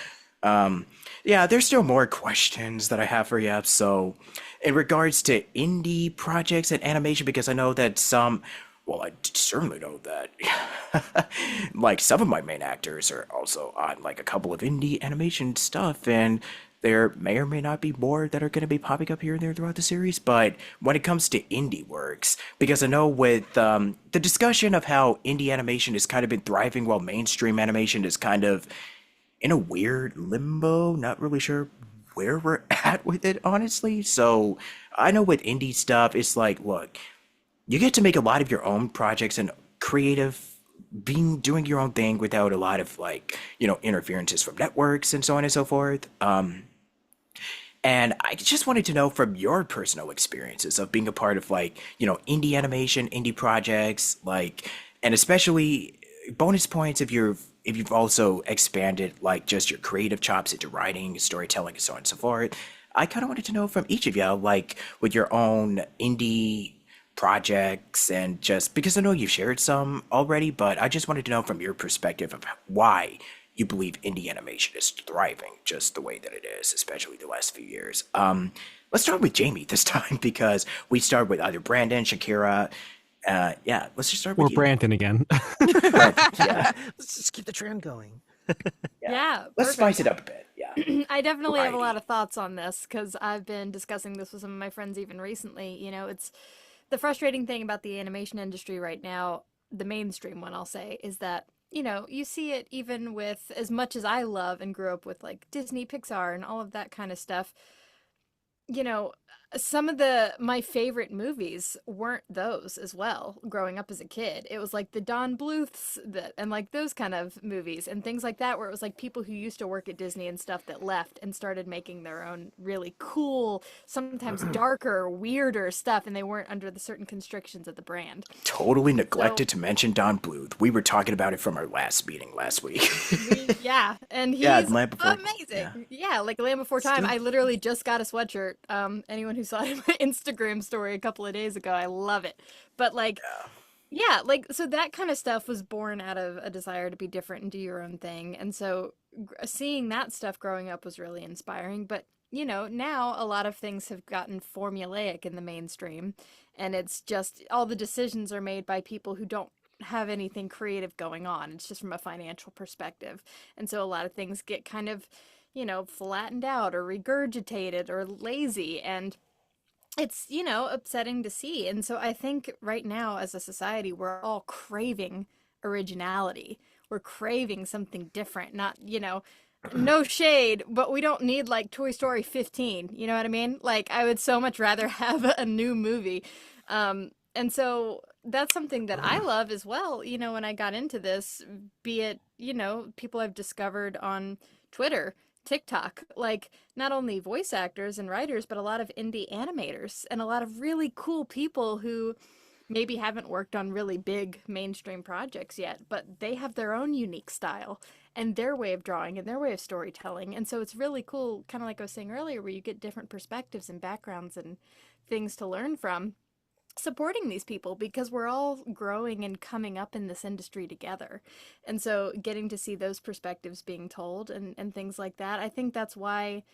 Yeah, there's still more questions that I have for you. So in regards to indie projects and animation, because I know that I certainly know that like some of my main actors are also on like a couple of indie animation stuff, and there may or may not be more that are going to be popping up here and there throughout the series. But when it comes to indie works, because I know with the discussion of how indie animation has kind of been thriving while mainstream animation is kind of in a weird limbo, not really sure where we're at with it, honestly. So I know with indie stuff, it's like, look, you get to make a lot of your own projects and doing your own thing without a lot of like, interferences from networks and so on and so forth. And I just wanted to know from your personal experiences of being a part of like, indie animation, indie projects, like, and especially bonus points if you've also expanded like just your creative chops into writing, storytelling, and so on and so forth. I kind of wanted to know from each of y'all, like with your own indie projects, and just because I know you've shared some already, but I just wanted to know from your perspective of why you believe indie animation is thriving just the way that it is, especially the last few years. Let's start with Jayme this time because we started with either Brandon, Shakyra. Yeah, let's just start Or with you. Brandon again. Brandon, yeah, Let's just keep the trend going. Yeah, let's perfect. spice it up a bit. Yeah, I definitely have a lot variety. of thoughts on this because I've been discussing this with some of my friends even recently. It's the frustrating thing about the animation industry right now, the mainstream one, I'll say, is that, you see it even with as much as I love and grew up with like Disney, Pixar, and all of that kind of stuff. you know, some of my favorite movies weren't those as well growing up as a kid. It was like the Don Bluths and like those kind of movies and things like that where it was like people who used to work at Disney and stuff that left and started making their own really cool, sometimes darker, weirder stuff, and they weren't under the certain constrictions of the brand. Totally neglected So to mention Don Bluth. We were talking about it from our last meeting last week. yeah, and Yeah, he's Land Before. amazing. Yeah, like Land Before Time. I literally just got a sweatshirt. Anyone who saw it in my Instagram story a couple of days ago, I love it. But like, yeah, like so that kind of stuff was born out of a desire to be different and do your own thing. And so seeing that stuff growing up was really inspiring. But now a lot of things have gotten formulaic in the mainstream, and it's just all the decisions are made by people who don't have anything creative going on. It's just from a financial perspective. And so a lot of things get kind of, flattened out or regurgitated or lazy. And it's, upsetting to see. And so I think right now as a society, we're all craving originality. We're craving something different, not, no shade, but we don't need like Toy Story 15. You know what I mean? Like, I would so much rather have a new movie. And so that's something that I love as well, when I got into this, be it, people I've discovered on Twitter, TikTok, like not only voice actors and writers, but a lot of indie animators and a lot of really cool people who maybe haven't worked on really big mainstream projects yet, but they have their own unique style and their way of drawing and their way of storytelling. And so it's really cool, kind of like I was saying earlier, where you get different perspectives and backgrounds and things to learn from supporting these people because we're all growing and coming up in this industry together. And so getting to see those perspectives being told and things like that, I think that's why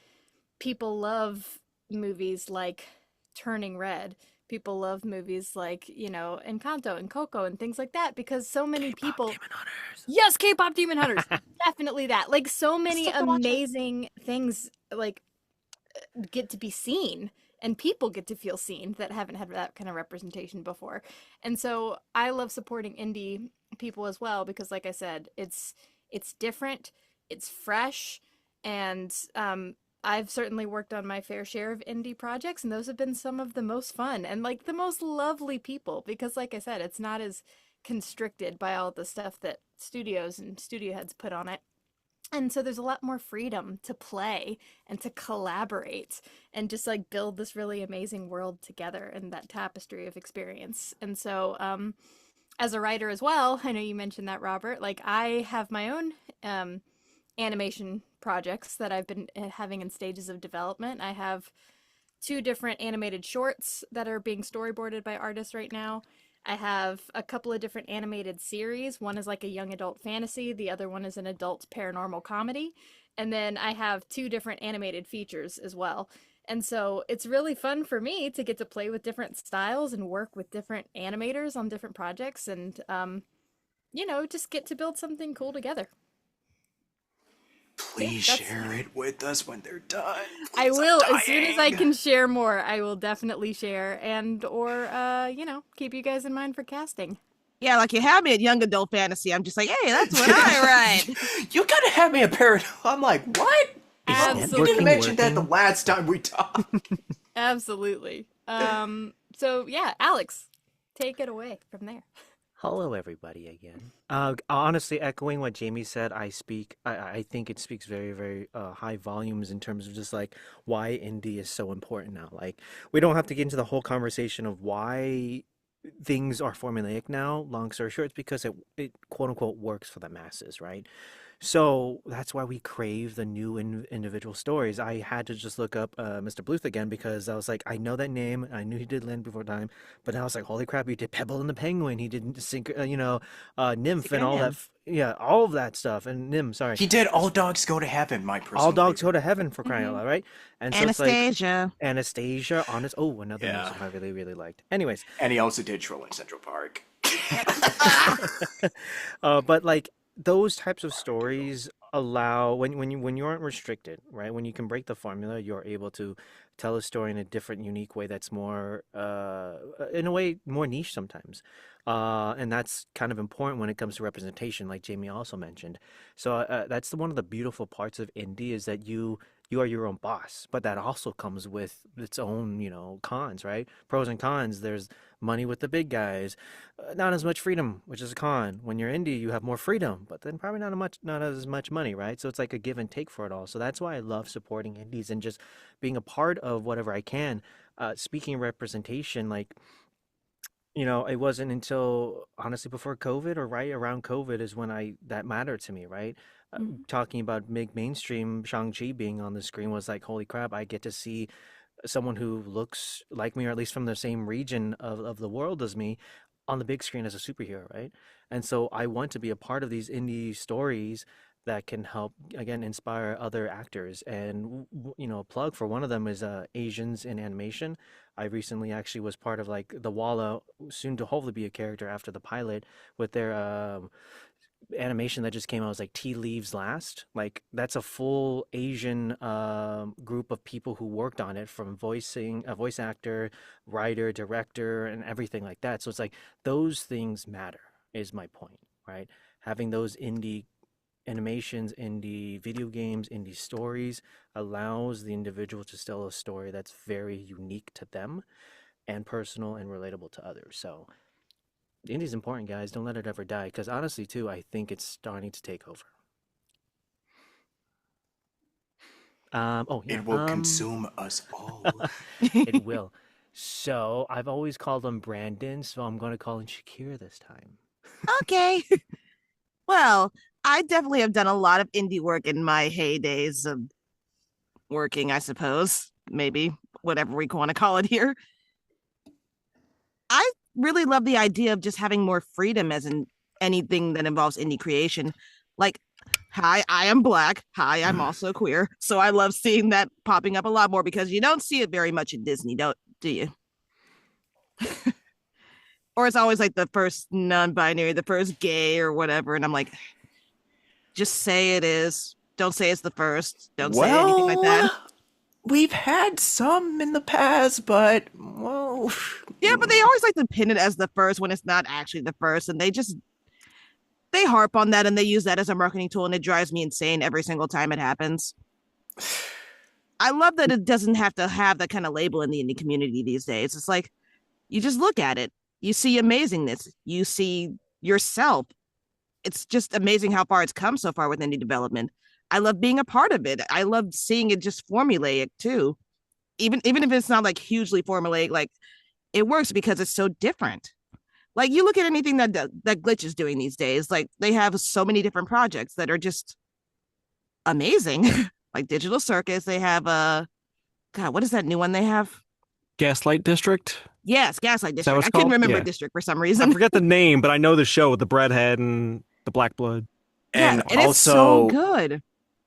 people love movies like Turning Red. People love movies like, Encanto and Coco and things like that because so many people. Demon Hunters. Yes, K-pop Demon Hunters. Definitely that. Like so many Still have to watch it. amazing things like get to be seen and people get to feel seen that haven't had that kind of representation before. And so I love supporting indie people as well because like I said, it's different, it's fresh, and I've certainly worked on my fair share of indie projects, and those have been some of the most fun and like the most lovely people because like I said, it's not as constricted by all the stuff that studios and studio heads put on it. And so there's a lot more freedom to play and to collaborate and just like build this really amazing world together and that tapestry of experience. And so, as a writer as well, I know you mentioned that, Robert, like I have my own animation projects that I've been having in stages of development. I have two different animated shorts that are being storyboarded by artists right now. I have a couple of different animated series. One is like a young adult fantasy. The other one is an adult paranormal comedy. And then I have two different animated features as well. And so it's really fun for me to get to play with different styles and work with different animators on different projects and, just get to build something cool together. Please Yeah, share it with us when they're done. I Please, will, I'm as soon as I dying. can share more, I will definitely share and or keep you guys in mind for casting. Yeah, like you have me at young adult fantasy. I'm just like, hey, that's what I write. You gotta have me a parrot. I'm like, what? Is You Absolutely. didn't mention that the working? last time we talked. Absolutely. So yeah, Alex, take it away from there. Hello, everybody, again. Honestly, echoing what Jayme said, I think it speaks very, very high volumes in terms of just like why indie is so important now. Like, we don't have to get into the whole conversation of why things are formulaic now. Long story short, it's because it quote unquote works for the masses, right? So that's why we crave the new individual stories. I had to just look up Mr. Bluth again because I was like, I know that name. I knew he did Land Before Time, but I was like, holy crap, he did Pebble and the Penguin. He did Nymph Secret and all that. Nymph. Yeah, all of that stuff. And Nim, sorry. He did All Dogs Go to Heaven, my personal All Dogs Go favorite. to Heaven for crying out loud, right? And so it's like Anastasia. Anastasia, Honest. Oh, another Yeah. music I really, really liked. Anyways, And he also did Troll in Central Park. but like those types of stories allow when you aren't restricted, right? When you can break the formula, you're able to tell a story in a different, unique way that's more, in a way, more niche sometimes. And that's kind of important when it comes to representation, like Jayme also mentioned. So that's one of the beautiful parts of indie is that you are your own boss, but that also comes with its own, cons, right? Pros and cons. There's money with the big guys, not as much freedom, which is a con. When you're indie, you have more freedom, but then probably not as much money, right? So it's like a give and take for it all. So that's why I love supporting indies and just being a part of whatever I can. Speaking of representation, like it wasn't until honestly before COVID or right around COVID is when that mattered to me, right? Talking about mainstream Shang-Chi being on the screen was like, holy crap, I get to see someone who looks like me, or at least from the same region of the world as me, on the big screen as a superhero, right? And so I want to be a part of these indie stories that can help again inspire other actors. And a plug for one of them is Asians in animation. I recently actually was part of like the Walla, soon to hopefully be a character after the pilot, with their animation that just came out. Was like Tea Leaves Last. Like that's a full Asian group of people who worked on it, from voicing a voice actor, writer, director, and everything like that. So it's like those things matter, is my point, right? Having those indie animations, indie video games, indie stories allows the individual to tell a story that's very unique to them and personal and relatable to others. So indie's important, guys. Don't let it ever die, because honestly too, I think it's starting to take over. It will consume us all. It will. So I've always called him Brandon, so I'm going to call him Shakyra this time. Okay. Well, I definitely have done a lot of indie work in my heydays of working, I suppose. Maybe whatever we want to call it here. I really love the idea of just having more freedom as in anything that involves indie creation. Like, hi, I am Black. Hi, I'm also queer. So I love seeing that popping up a lot more because you don't see it very much in Disney, do you? Or it's always like the first non-binary, the first gay or whatever. And I'm like, just say it is. Don't say it's the first. Don't say anything like that. we've had some in the past, but well, Yeah, but they always like to pin it as the first when it's not actually the first, and they harp on that and they use that as a marketing tool, and it drives me insane every single time it happens. I love that it doesn't have to have that kind of label in the indie community these days. It's like you just look at it, you see amazingness, you see yourself. It's just amazing how far it's come so far with indie development. I love being a part of it. I love seeing it just formulaic too. Even if it's not like hugely formulaic, like it works because it's so different. Like you look at anything that Glitch is doing these days, like they have so many different projects that are just amazing. Like Digital Circus, they have God, what is that new one they have? Gaslight District. Yes, Gaslight Is that what District. it's I couldn't called? remember Yeah. District for some I reason. forget the name, but I know the show with the breadhead and the black blood. Yeah, and and it's so also good.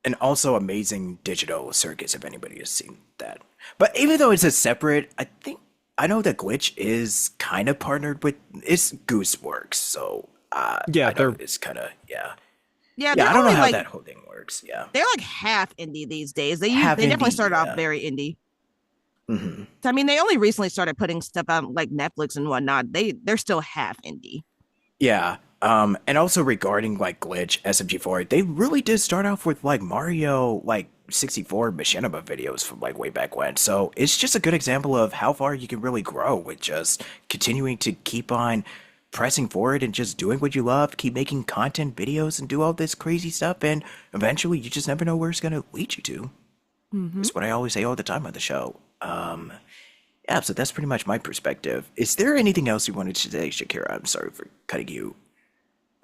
and also amazing digital circus if anybody has seen that. But even though it's a separate, I know that Glitch is kind of partnered with it's Gooseworks, so Yeah, I know they're it's kind of Yeah, yeah. they're I don't know only how like that whole thing works. Yeah, they're like half indie these days. half They definitely indie. started off Yeah. very indie. Hmm. So, I mean, they only recently started putting stuff on like Netflix and whatnot. They're still half indie. Yeah. And also regarding like Glitch, SMG4, they really did start off with like Mario like 64 machinima videos from like way back when. So it's just a good example of how far you can really grow with just continuing to keep on pressing forward and just doing what you love, keep making content videos and do all this crazy stuff, and eventually you just never know where it's gonna lead you to. Mm-hmm. It's what I always say all the time on the show. Yeah, so that's pretty much my perspective. Is there anything else you wanted to say, Shakira? I'm sorry for cutting you.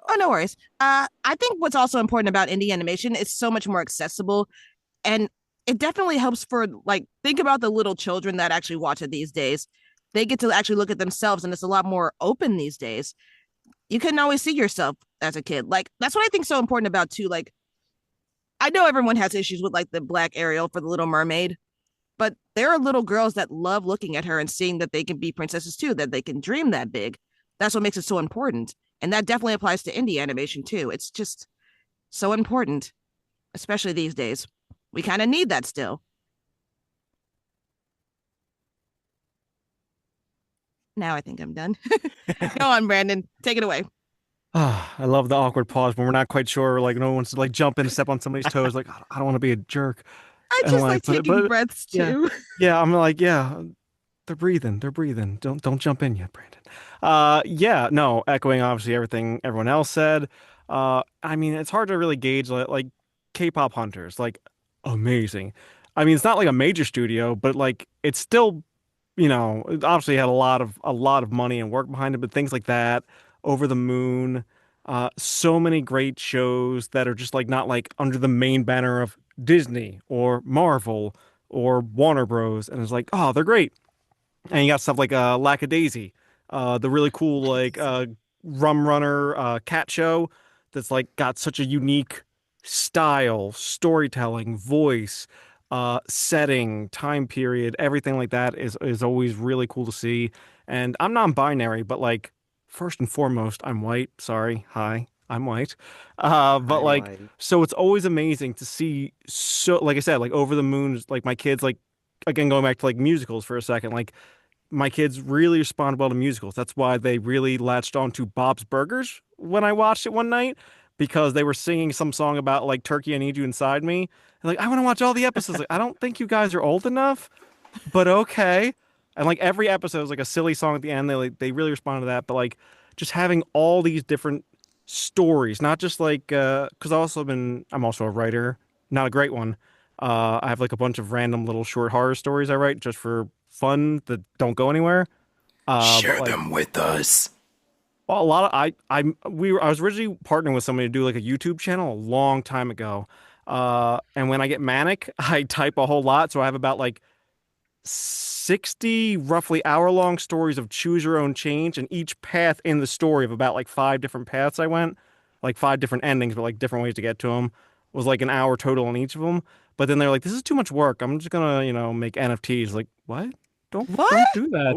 Oh, no worries. I think what's also important about indie animation is so much more accessible, and it definitely helps for like think about the little children that actually watch it these days. They get to actually look at themselves, and it's a lot more open these days. You couldn't always see yourself as a kid. Like that's what I think so important about too. Like I know everyone has issues with like the black Ariel for the Little Mermaid, but there are little girls that love looking at her and seeing that they can be princesses too, that they can dream that big. That's what makes it so important. And that definitely applies to indie animation too. It's just so important, especially these days. We kind of need that still. Now I think I'm done. Go on, Brandon. Take it away. I love the awkward pause when we're not quite sure. Like no one wants to like jump in and step on somebody's toes. Like I don't want to be a jerk. I And just like, like taking breaths yeah, too. yeah. I'm like, yeah, they're breathing. They're breathing. Don't jump in yet, Brandon. Yeah, no, echoing obviously everything everyone else said. I mean, it's hard to really gauge like K-pop Hunters, like amazing. I mean, it's not like a major studio, but like it's still, it obviously had a lot of money and work behind it, but things like that, Over the Moon, so many great shows that are just like not like under the main banner of Disney or Marvel or Warner Bros. And it's like, oh, they're great. And you got stuff like Lackadaisy, the really cool like Rum Runner cat show that's like got such a unique style, storytelling, voice, setting, time period, everything like that is always really cool to see. And I'm non-binary, but like first and foremost, I'm white. Sorry, hi, I'm white. But I'm like white. so it's always amazing to see so like I said, like Over the Moon, like my kids like again going back to like musicals for a second, like my kids really respond well to musicals. That's why they really latched on to Bob's Burgers when I watched it one night because they were singing some song about like Turkey, I Need You Inside Me. And like, I want to watch all the episodes. Like, I don't think you guys are old enough, but okay. And like every episode is like a silly song at the end. They really respond to that. But like just having all these different stories, not just like because I'm also a writer, not a great one. I have like a bunch of random little short horror stories I write just for fun that don't go anywhere. But Share like them with us. well, a lot of I was originally partnering with somebody to do like a YouTube channel a long time ago. And when I get manic, I type a whole lot, so I have about like 60 roughly hour-long stories of choose your own change, and each path in the story of about like five different paths I went, like five different endings, but like different ways to get to them, was like an hour total on each of them. But then they're like, "This is too much work. I'm just gonna, make NFTs." Like, what? Don't What? do that.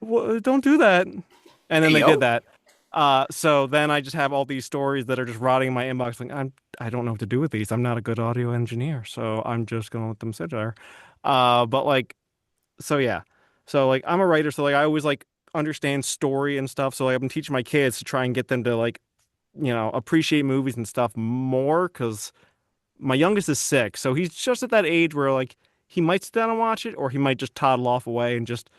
Ooh. Don't do that. And then Hey they did yo. that. So then I just have all these stories that are just rotting in my inbox. Like I don't know what to do with these. I'm not a good audio engineer, so I'm just gonna let them sit there. But like, so yeah, so like I'm a writer, so like I always like understand story and stuff. So like I've been teaching my kids to try and get them to like, appreciate movies and stuff more because my youngest is 6, so he's just at that age where like he might sit down and watch it, or he might just toddle off away and just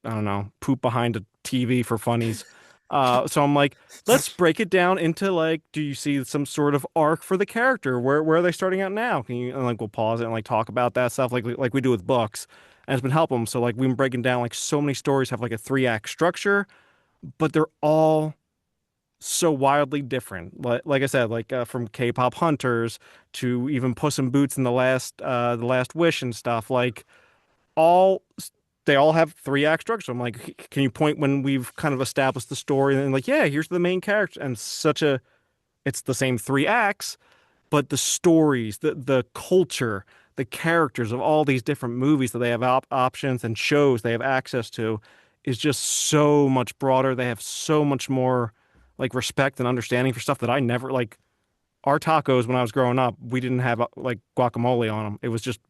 I don't know, poop behind a TV for funnies. So I'm like, let's break it down into like, do you see some sort of arc for the character? Where are they starting out now? Can you and like we'll pause it and like talk about that stuff like we do with books, and it's been helping them. So like we've been breaking down like so many stories have like a 3-act structure, but they're all so wildly different. Like I said, like from K-pop Hunters to even Puss in Boots and the Last Wish and stuff. Like all they all have 3-act structure. So I'm like, can you point when we've kind of established the story and like, yeah, here's the main character and it's the same 3 acts, but the stories, the culture, the characters of all these different movies that they have options and shows they have access to is just so much broader. They have so much more like respect and understanding for stuff that I never like. Our tacos when I was growing up, we didn't have like guacamole on them. It was just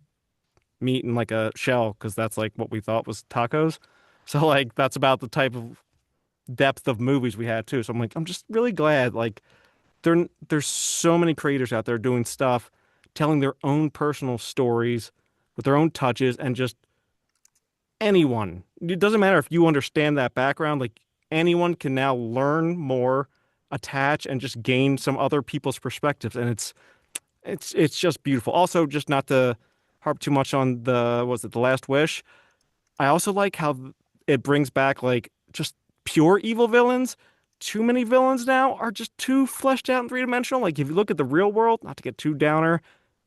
meat in like a shell because that's like what we thought was tacos. So like that's about the type of depth of movies we had too. So I'm like, I'm just really glad like there's so many creators out there doing stuff, telling their own personal stories with their own touches, and just anyone. It doesn't matter if you understand that background, like anyone can now learn more, attach, and just gain some other people's perspectives. And it's just beautiful. Also, just not to harp too much on the Last Wish. I also like how it brings back like just pure evil villains. Too many villains now are just too fleshed out and 3-dimensional. Like if you look at the real world, not to get too downer,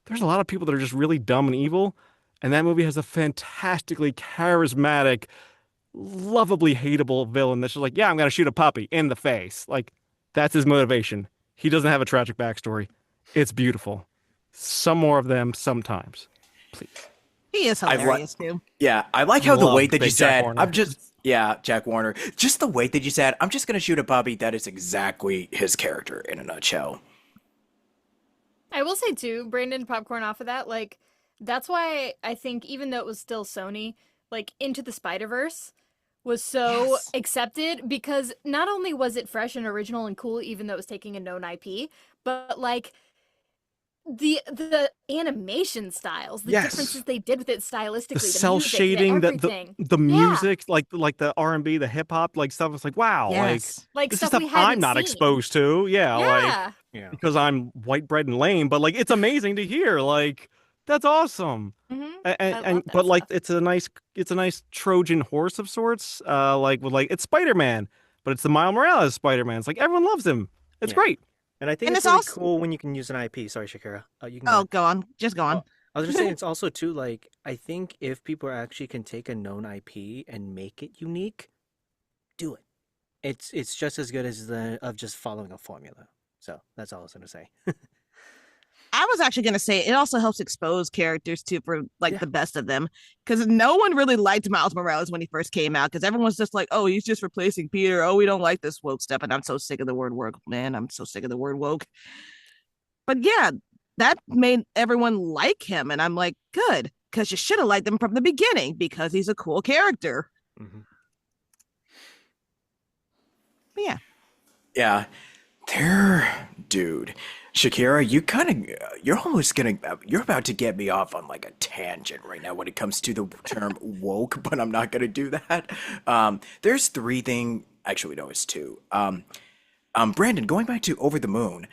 there's a lot of people that are just really dumb and evil. And that movie has a fantastically charismatic, lovably hateable villain that's just like, yeah, I'm gonna shoot a puppy in the face. Like that's his motivation. He doesn't have a tragic backstory. It's beautiful. Some more of them sometimes, please. He is hilarious too. Yeah, I like how the Love way that you Big Jack said, Warner. I'm just, yeah, Jack Warner. Just the way that you said, I'm just going to shoot a puppy, that is exactly his character in a nutshell. I will say too, Brandon, popcorn off of that, like that's why I think even though it was still Sony, like Into the Spider-Verse was so Yes. accepted because not only was it fresh and original and cool, even though it was taking a known IP, but like the animation styles, the Yes. differences they did with it stylistically, The the cell music, shading, everything. the Yeah. music, like the R&B, the hip hop, like stuff. It's like wow, Yes. Like this is stuff stuff we I'm hadn't not seen. exposed to. Yeah, like Yeah. Yeah. because I'm white bread and lame, but like it's amazing to hear. Like that's awesome. I And love that but like stuff. it's a nice Trojan horse of sorts. Like with like it's Spider-Man, but it's the Miles Morales Spider-Man. It's like everyone loves him. It's Yeah. great. And I think And it's it's really also cool when you can use an IP. Sorry, Shakira. You can go oh, ahead. go on. Just go on. Oh, I was just saying it's also too like I think if people actually can take a known IP and make it unique, do it. It's just as good as the of just following a formula. So that's all I was gonna say. I was actually going to say it also helps expose characters too for like Yeah. the best of them because no one really liked Miles Morales when he first came out because everyone's just like, oh, he's just replacing Peter. Oh, we don't like this woke stuff. And I'm so sick of the word woke, man. I'm so sick of the word woke. But yeah, that made everyone like him. And I'm like, good, because you should have liked him from the beginning because he's a cool character. Mhm. But yeah. Yeah, dude. Shakira, you're about to get me off on like a tangent right now when it comes to the term woke, but I'm not gonna do that. There's actually no, it's 2. Brandon, going back to Over the Moon,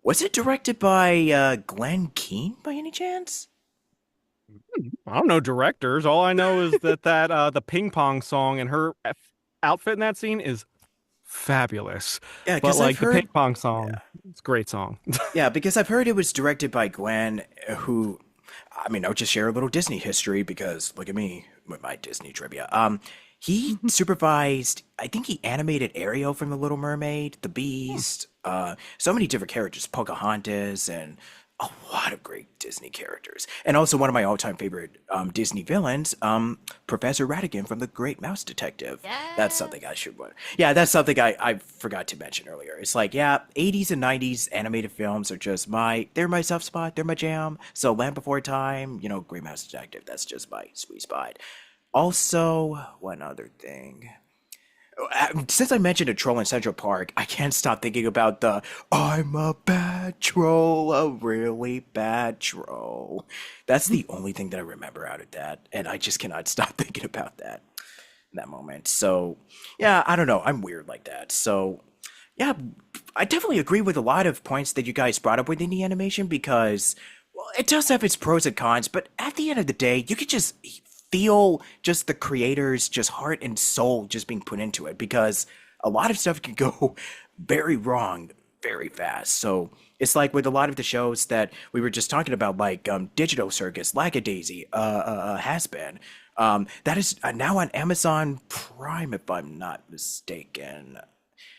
was it directed by Glenn Keane by any chance? I don't know directors. All I know is that the ping pong song and her outfit in that scene is fabulous. Yeah, But because I've like the ping heard, pong song, it's a great song. yeah, because I've heard it was directed by Glenn, who, I mean, I'll just share a little Disney history because look at me with my Disney trivia. He supervised, I think he animated Ariel from The Little Mermaid, The Beast, so many different characters, Pocahontas, and a lot of great Disney characters, and also one of my all-time favorite Disney villains, Professor Ratigan from The Great Mouse Detective. That's something I Yes. should. Yeah, that's something I forgot to mention earlier. It's like, yeah, 80s and 90s animated films are just they're my soft spot, they're my jam. So Land Before Time, Great Mouse Detective, that's just my sweet spot. Also, one other thing. Since I mentioned a troll in Central Park, I can't stop thinking about the I'm a bad troll, a really bad troll. That's the only thing that I remember out of that, and I just cannot stop thinking about that moment. So, yeah, I don't know. I'm weird like that. So, yeah, I definitely agree with a lot of points that you guys brought up within the animation because, well, it does have its pros and cons, but at the end of the day, you could just feel just the creator's just heart and soul just being put into it because a lot of stuff can go very wrong very fast. So it's like with a lot of the shows that we were just talking about, like Digital Circus, Lackadaisy, Has Been. That is now on Amazon Prime, if I'm not mistaken.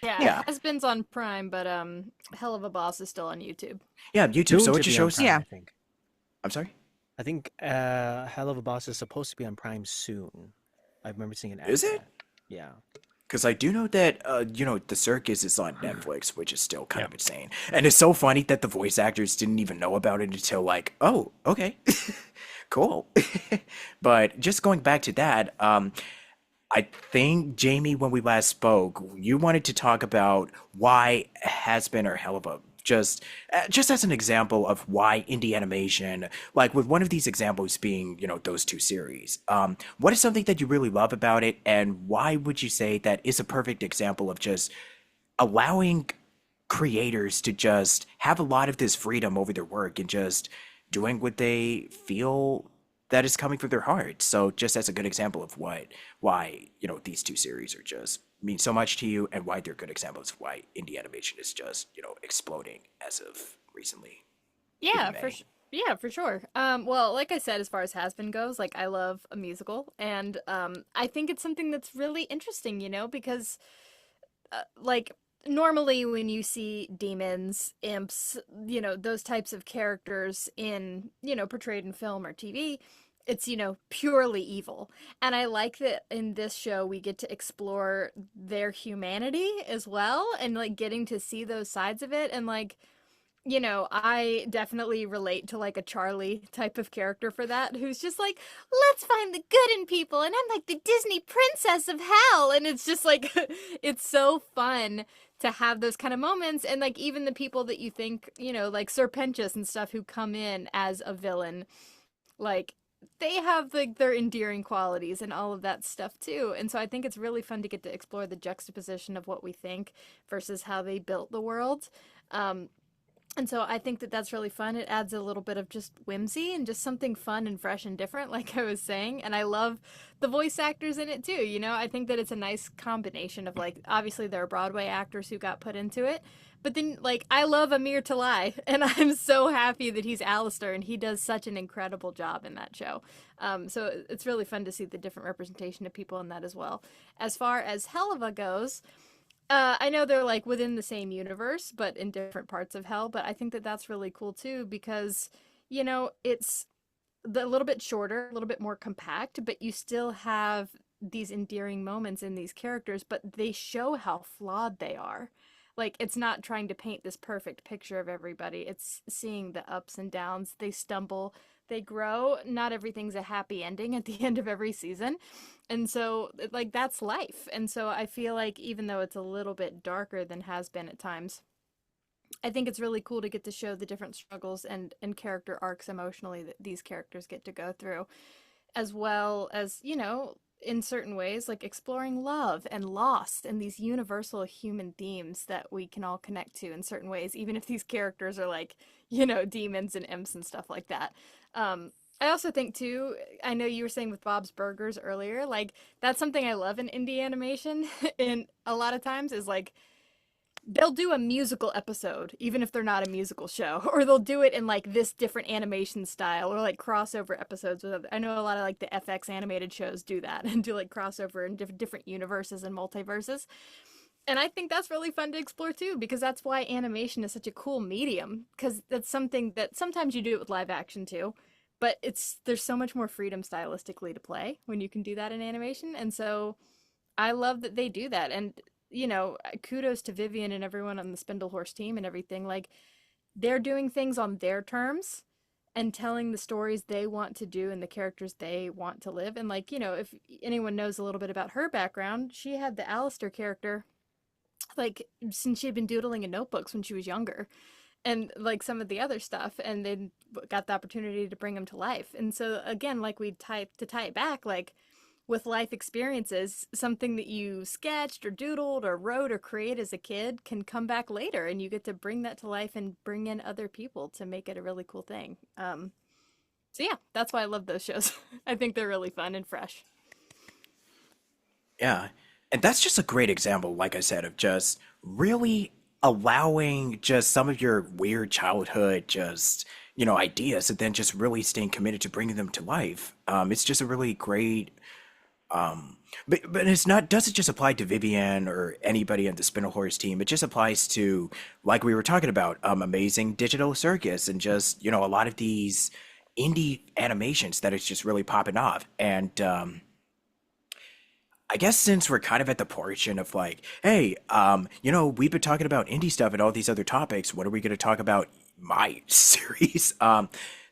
Yeah, Yeah, Has-Been's on Prime, but Hell of a Boss is still on YouTube. yeah, YouTube. Soon So it to just be on shows. Prime, Yeah. I think. I'm sorry. I think Hell of a Boss is supposed to be on Prime soon. I remember seeing an ad Is for it? that. Yeah. Because I do know that the circus is on Netflix, which is still kind Yeah. of insane. And it's so funny that the voice actors didn't even know about it until like, oh, okay, cool. But just going back to that, I think Jamie, when we last spoke, you wanted to talk about why Has Been or Hell of a just as an example of why indie animation, like with one of these examples being, those two series. What is something that you really love about it, and why would you say that is a perfect example of just allowing creators to just have a lot of this freedom over their work and just doing what they feel that is coming from their heart. So just as a good example of why, these two series are just mean so much to you and why they're good examples of why indie animation is just, exploding as of recently, even Yeah, May. yeah, for sure. Well, like I said, as far as Has-Been goes, like I love a musical, and I think it's something that's really interesting, because like normally when you see demons, imps, those types of characters in, portrayed in film or TV, it's, purely evil. And I like that in this show we get to explore their humanity as well and like getting to see those sides of it and like I definitely relate to like a Charlie type of character for that, who's just like, let's find the good in people, and I'm like the Disney princess of hell. And it's just like, it's so fun to have those kind of moments. And like, even the people that you think, like Sir Pentious and stuff who come in as a villain, like, they have like their endearing qualities and all of that stuff too. And so I think it's really fun to get to explore the juxtaposition of what we think versus how they built the world. Um, and so I think that that's really fun. It adds a little bit of just whimsy and just something fun and fresh and different, like I was saying. And I love the voice actors in it too. I think that it's a nice combination of like, obviously there are Broadway actors who got put into it, but then like I love Amir Talai, and I'm so happy that he's Alistair, and he does such an incredible job in that show. So it's really fun to see the different representation of people in that as well. As far as Helva goes, I know they're like within the same universe, but in different parts of hell. But I think that that's really cool too because, it's a little bit shorter, a little bit more compact, but you still have these endearing moments in these characters, but they show how flawed they are. Like, it's not trying to paint this perfect picture of everybody, it's seeing the ups and downs. They stumble, they grow. Not everything's a happy ending at the end of every season. And so, like, that's life. And so, I feel like even though it's a little bit darker than has been at times, I think it's really cool to get to show the different struggles and character arcs emotionally that these characters get to go through, as well as, in certain ways, like exploring love and loss and these universal human themes that we can all connect to in certain ways, even if these characters are like, demons and imps and stuff like that. I also think too, I know you were saying with Bob's Burgers earlier, like that's something I love in indie animation and a lot of times is like they'll do a musical episode even if they're not a musical show, or they'll do it in like this different animation style, or like crossover episodes with other, I know a lot of like the FX animated shows do that and do like crossover in different universes and multiverses. And I think that's really fun to explore too, because that's why animation is such a cool medium. Because that's something that sometimes you do it with live action too, but there's so much more freedom stylistically to play when you can do that in animation. And so I love that they do that. And kudos to Vivian and everyone on the Spindle Horse team and everything. Like they're doing things on their terms and telling the stories they want to do and the characters they want to live. And like, if anyone knows a little bit about her background, she had the Alistair character like since she had been doodling in notebooks when she was younger and like some of the other stuff and then got the opportunity to bring them to life. And so again, like we tie it back, like with life experiences, something that you sketched or doodled or wrote or created as a kid can come back later and you get to bring that to life and bring in other people to make it a really cool thing. So yeah, that's why I love those shows. I think they're really fun and fresh. Yeah. And that's just a great example, like I said, of just really allowing just some of your weird childhood just, ideas and then just really staying committed to bringing them to life. It's just a really great but it's not doesn't just apply to Vivian or anybody on the Spindle Horse team. It just applies to, like we were talking about, Amazing Digital Circus and just, a lot of these indie animations that is just really popping off. And I guess since we're kind of at the portion of like, hey, we've been talking about indie stuff and all these other topics. What are we going to talk about my series?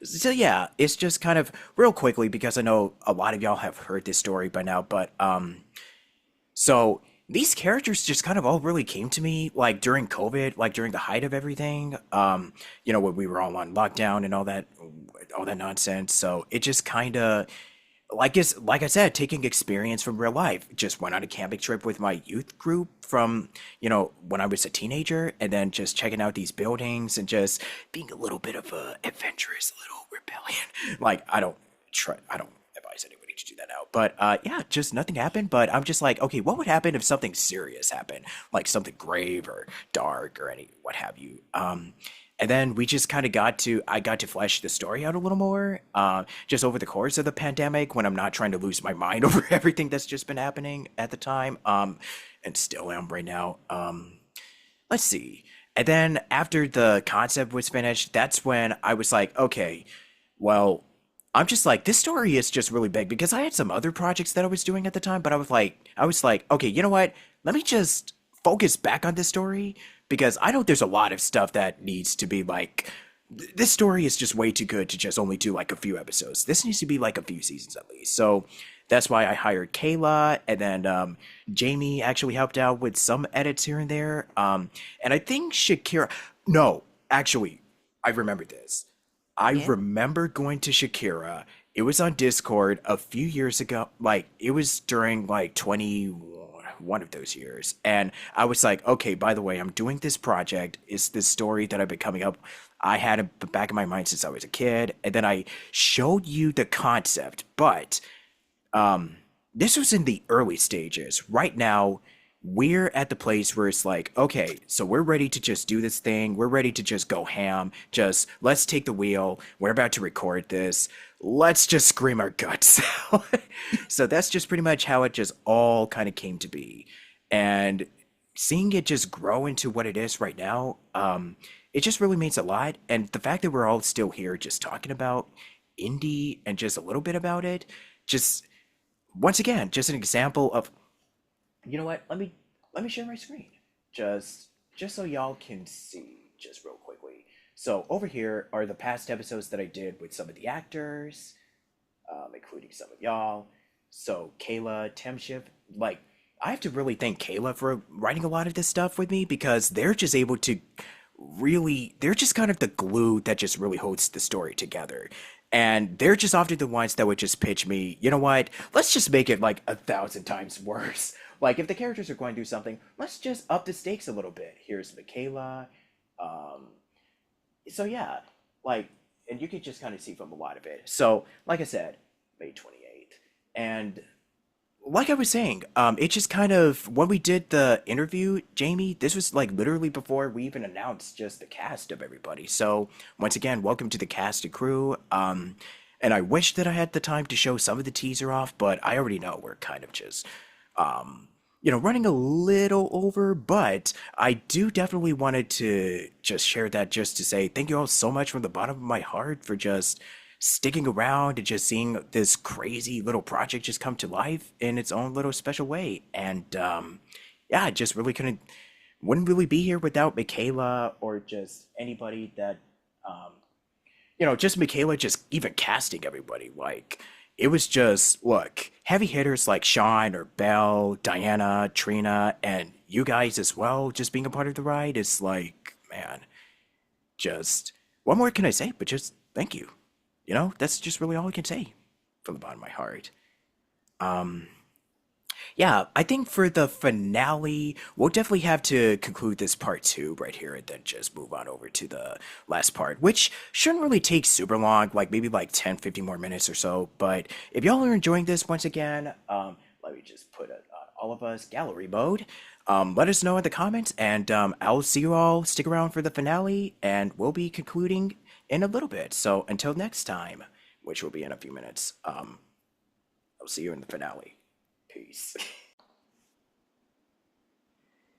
So yeah, it's just kind of real quickly because I know a lot of y'all have heard this story by now, but so these characters just kind of all really came to me like during COVID, like during the height of everything. When we were all on lockdown and all that nonsense. So it just kind of like I said, taking experience from real life. Just went on a camping trip with my youth group from, when I was a teenager, and then just checking out these buildings and just being a little bit of a adventurous little rebellion. Like I don't advise anybody to do that now. But yeah, just nothing happened. But I'm just like, okay, what would happen if something serious happened? Like something grave or dark or any what have you. And then we just kind of I got to flesh the story out a little more, just over the course of the pandemic when I'm not trying to lose my mind over everything that's just been happening at the time, and still am right now. Let's see. And then after the concept was finished, that's when I was like, okay, well, I'm just like, this story is just really big because I had some other projects that I was doing at the time, but I was like, okay, you know what? Let me just focus back on this story because I know there's a lot of stuff that needs to be like, this story is just way too good to just only do like a few episodes. This needs to be like a few seasons at least. So that's why I hired Kayla, and then Jayme actually helped out with some edits here and there. And I think Shakyra, no, actually, I remember this. I Yeah. remember going to Shakyra. It was on Discord a few years ago. Like it was during like 21 of those years. And I was like, okay, by the way, I'm doing this project. It's this story that I've been coming up. I had in the back of my mind since I was a kid. And then I showed you the concept. But this was in the early stages. Right now, we're at the place where it's like, okay, so we're ready to just do this thing. We're ready to just go ham. Just let's take the wheel. We're about to record this. Let's just scream our guts out. So that's just pretty much how it just all kind of came to be. And seeing it just grow into what it is right now, it just really means a lot. And the fact that we're all still here just talking about indie and just a little bit about it, just once again, just an example of, you know what? Let me share my screen. Just so y'all can see just real quickly. So over here are the past episodes that I did with some of the actors, including some of y'all. So Kayla, Temship, like I have to really thank Kayla for writing a lot of this stuff with me because they're just able to they're just kind of the glue that just really holds the story together. And they're just often the ones that would just pitch me, you know what, let's just make it like 1,000 times worse. Like if the characters are going through something, let's just up the stakes a little bit. Here's Michaela. Um, so yeah, like, and you could just kind of see from a lot of it. So like I said, May 28th. And like I was saying, it just kind of when we did the interview, Jayme, this was like literally before we even announced just the cast of everybody. So once again, welcome to the cast and crew. And I wish that I had the time to show some of the teaser off, but I already know we're kind of just running a little over, but I do definitely wanted to just share that just to say thank you all so much from the bottom of my heart for just sticking around and just seeing this crazy little project just come to life in its own little special way. And yeah, I just really wouldn't really be here without Michaela or just anybody that um, just Michaela just even casting everybody. Like, it was just, look, heavy hitters like Sean or Belle, Diana, Trina, and you guys as well, just being a part of the ride is like, man, just, what more can I say? But just thank you. That's just really all I can say from the bottom of my heart. Um, yeah, I think for the finale, we'll definitely have to conclude this part two right here and then just move on over to the last part, which shouldn't really take super long, like maybe like 10, 15 more minutes or so. But if y'all are enjoying this once again, let me just put it on all of us gallery mode. Let us know in the comments, and I'll see you all. Stick around for the finale, and we'll be concluding in a little bit. So until next time, which will be in a few minutes, I'll see you in the finale. Peace.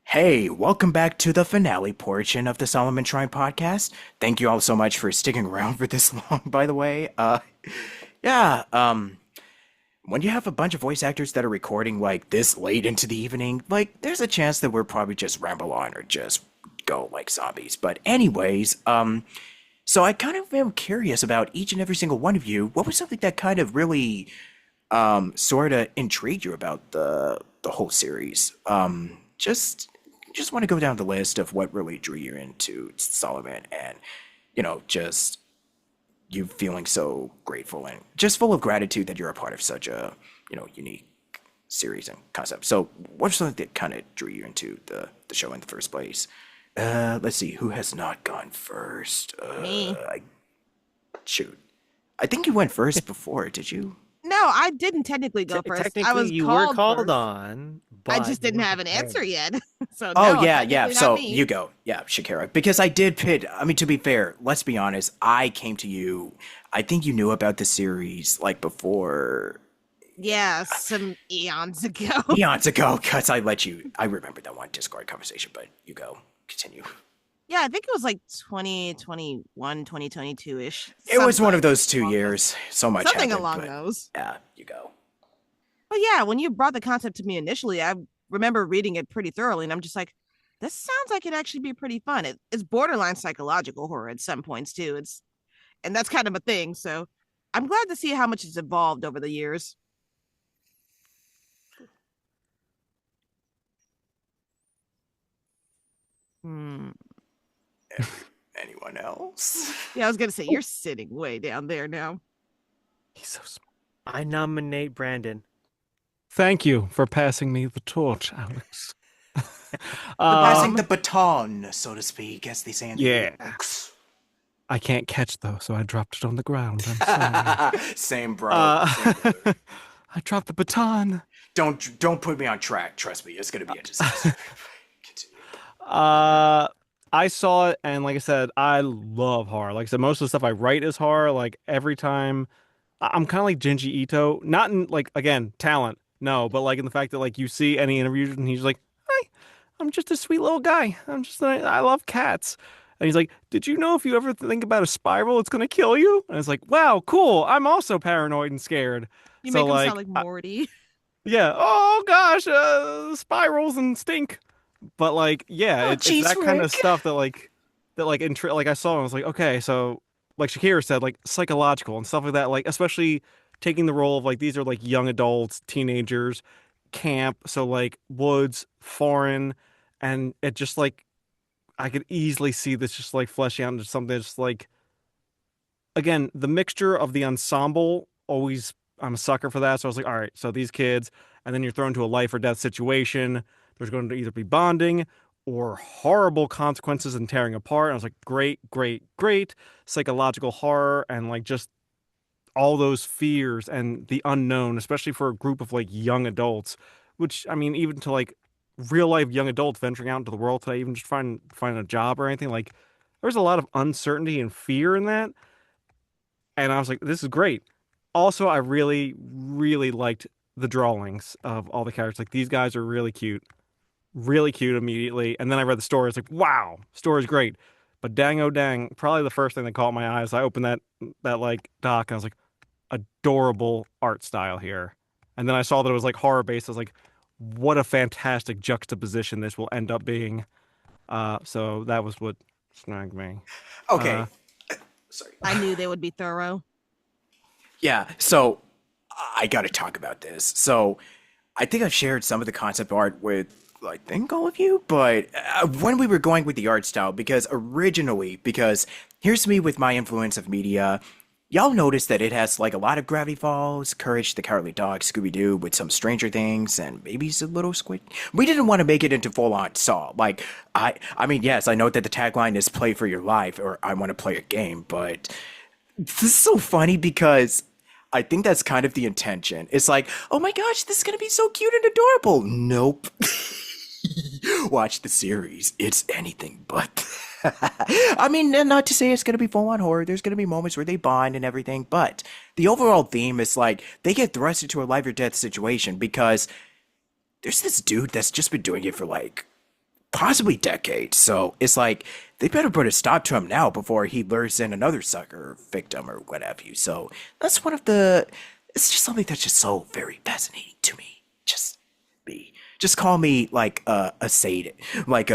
Hey, welcome back to the finale portion of the Solomon Shrine podcast. Thank you all so much for sticking around for this long, by the way. Yeah, when you have a bunch of voice actors that are recording like this late into the evening, like there's a chance that we're probably just ramble on or just go like zombies. But anyways, so I kind of am curious about each and every single one of you. What was something that kind of really sort of intrigued you about the whole series? Just want to go down the list of what really drew you into Solomon, and just you feeling so grateful and just full of gratitude that you're a part of such a unique series and concept. So what's something that kind of drew you into the show in the first place? Let's see, who has not gone first? Me. Shoot, I think you went first before, did you? No, I didn't technically go first. I Technically, was you were called first. on, I but just you didn't weren't have an prepared. answer yet. So Oh no, yeah, yeah. technically not So me. you go, yeah, Shakyra. Because I did pit. I mean, to be fair, let's be honest. I came to you. I think you knew about the series like before Yeah, some eons ago. eons ago. Cause I let you. I remember that one Discord conversation. But you go, continue. Yeah, I think it was like 2021, 2022-ish. It was one of Sometime those 2 along those. years. So much Something happened. along But those. yeah, you go. But yeah, when you brought the concept to me initially, I remember reading it pretty thoroughly, and I'm just like, this sounds like it'd actually be pretty fun. It's borderline psychological horror at some points too. And that's kind of a thing. So I'm glad to see how much it's evolved over the years. Hmm. Anyone else? Yeah, I was gonna say you're sitting way down there now. He's so smart. I nominate Brandon. Thank you for passing me the torch, Alex. Passing Um, the baton, so to speak, as they say in the Yeah. books. I can't catch though, so I dropped it on the ground. I'm sorry. Same, bro. Uh, Same, brother. I dropped the baton. Don't put me on track. Trust me, it's gonna be a disaster. Continue. Uh, I saw it, and like I said, I love horror. Like I said, most of the stuff I write is horror. Like every time, I'm kind of like Junji Ito. Not in like again talent, no, but like in the fact that like you see any interviews and he's like, "Hi, I'm just a sweet little guy. I love cats." And he's like, "Did you know if you ever think about a spiral, it's gonna kill you?" And it's like, "Wow, cool. I'm also paranoid and scared." you So make him sound like, like Morty. yeah. Oh gosh, spirals and stink. But like, yeah, Oh, it's jeez, that kind of Rick. stuff like I saw and I was like, okay, so like Shakira said, like psychological and stuff like that, like especially taking the role of like these are like young adults, teenagers, camp, so like woods, foreign, and it just like I could easily see this just like fleshing out into something that's like again, the mixture of the ensemble always I'm a sucker for that. So I was like, all right, so these kids, and then you're thrown into a life or death situation. There's going to either be bonding or horrible consequences and tearing apart. And I was like, great, great, great. Psychological horror and like just all those fears and the unknown, especially for a group of like young adults, which I mean, even to like real life young adults venturing out into the world today, even just find a job or anything, like there's a lot of uncertainty and fear in that. And I was like, this is great. Also, I really, really liked the drawings of all the characters. Like these guys are really cute immediately. And then I read the story. It's like, wow, story's great. But dang oh dang, probably the first thing that caught my eyes. I opened that like doc and I was like, adorable art style here. And then I saw that it was like horror based. I was like, what a fantastic juxtaposition this will end up being. So that was what snagged me. Okay, sorry. I knew they would be thorough. Yeah, so I got to talk about this. So I think I've shared some of the concept art with, I think, all of you, but when we were going with the art style, because here's me with my influence of media. Y'all notice that it has like a lot of Gravity Falls, Courage the Cowardly Dog, Scooby Doo with some Stranger Things, and maybe some little Squid. We didn't want to make it into full on Saw. Like, I mean, yes, I know that the tagline is "Play for your life" or "I want to play a game," but this is so funny because I think that's kind of the intention. It's like, oh my gosh, this is gonna be so cute and adorable. Nope. Watch the series. It's anything but. I mean, and not to say it's gonna be full on horror. There's gonna be moments where they bond and everything, but the overall theme is like they get thrust into a life or death situation because there's this dude that's just been doing it for like possibly decades. So it's like they better put a stop to him now before he lures in another sucker or victim or what have you. So that's one of the. It's just something that's just so very fascinating to me. Just me. Just call me like a sadist, like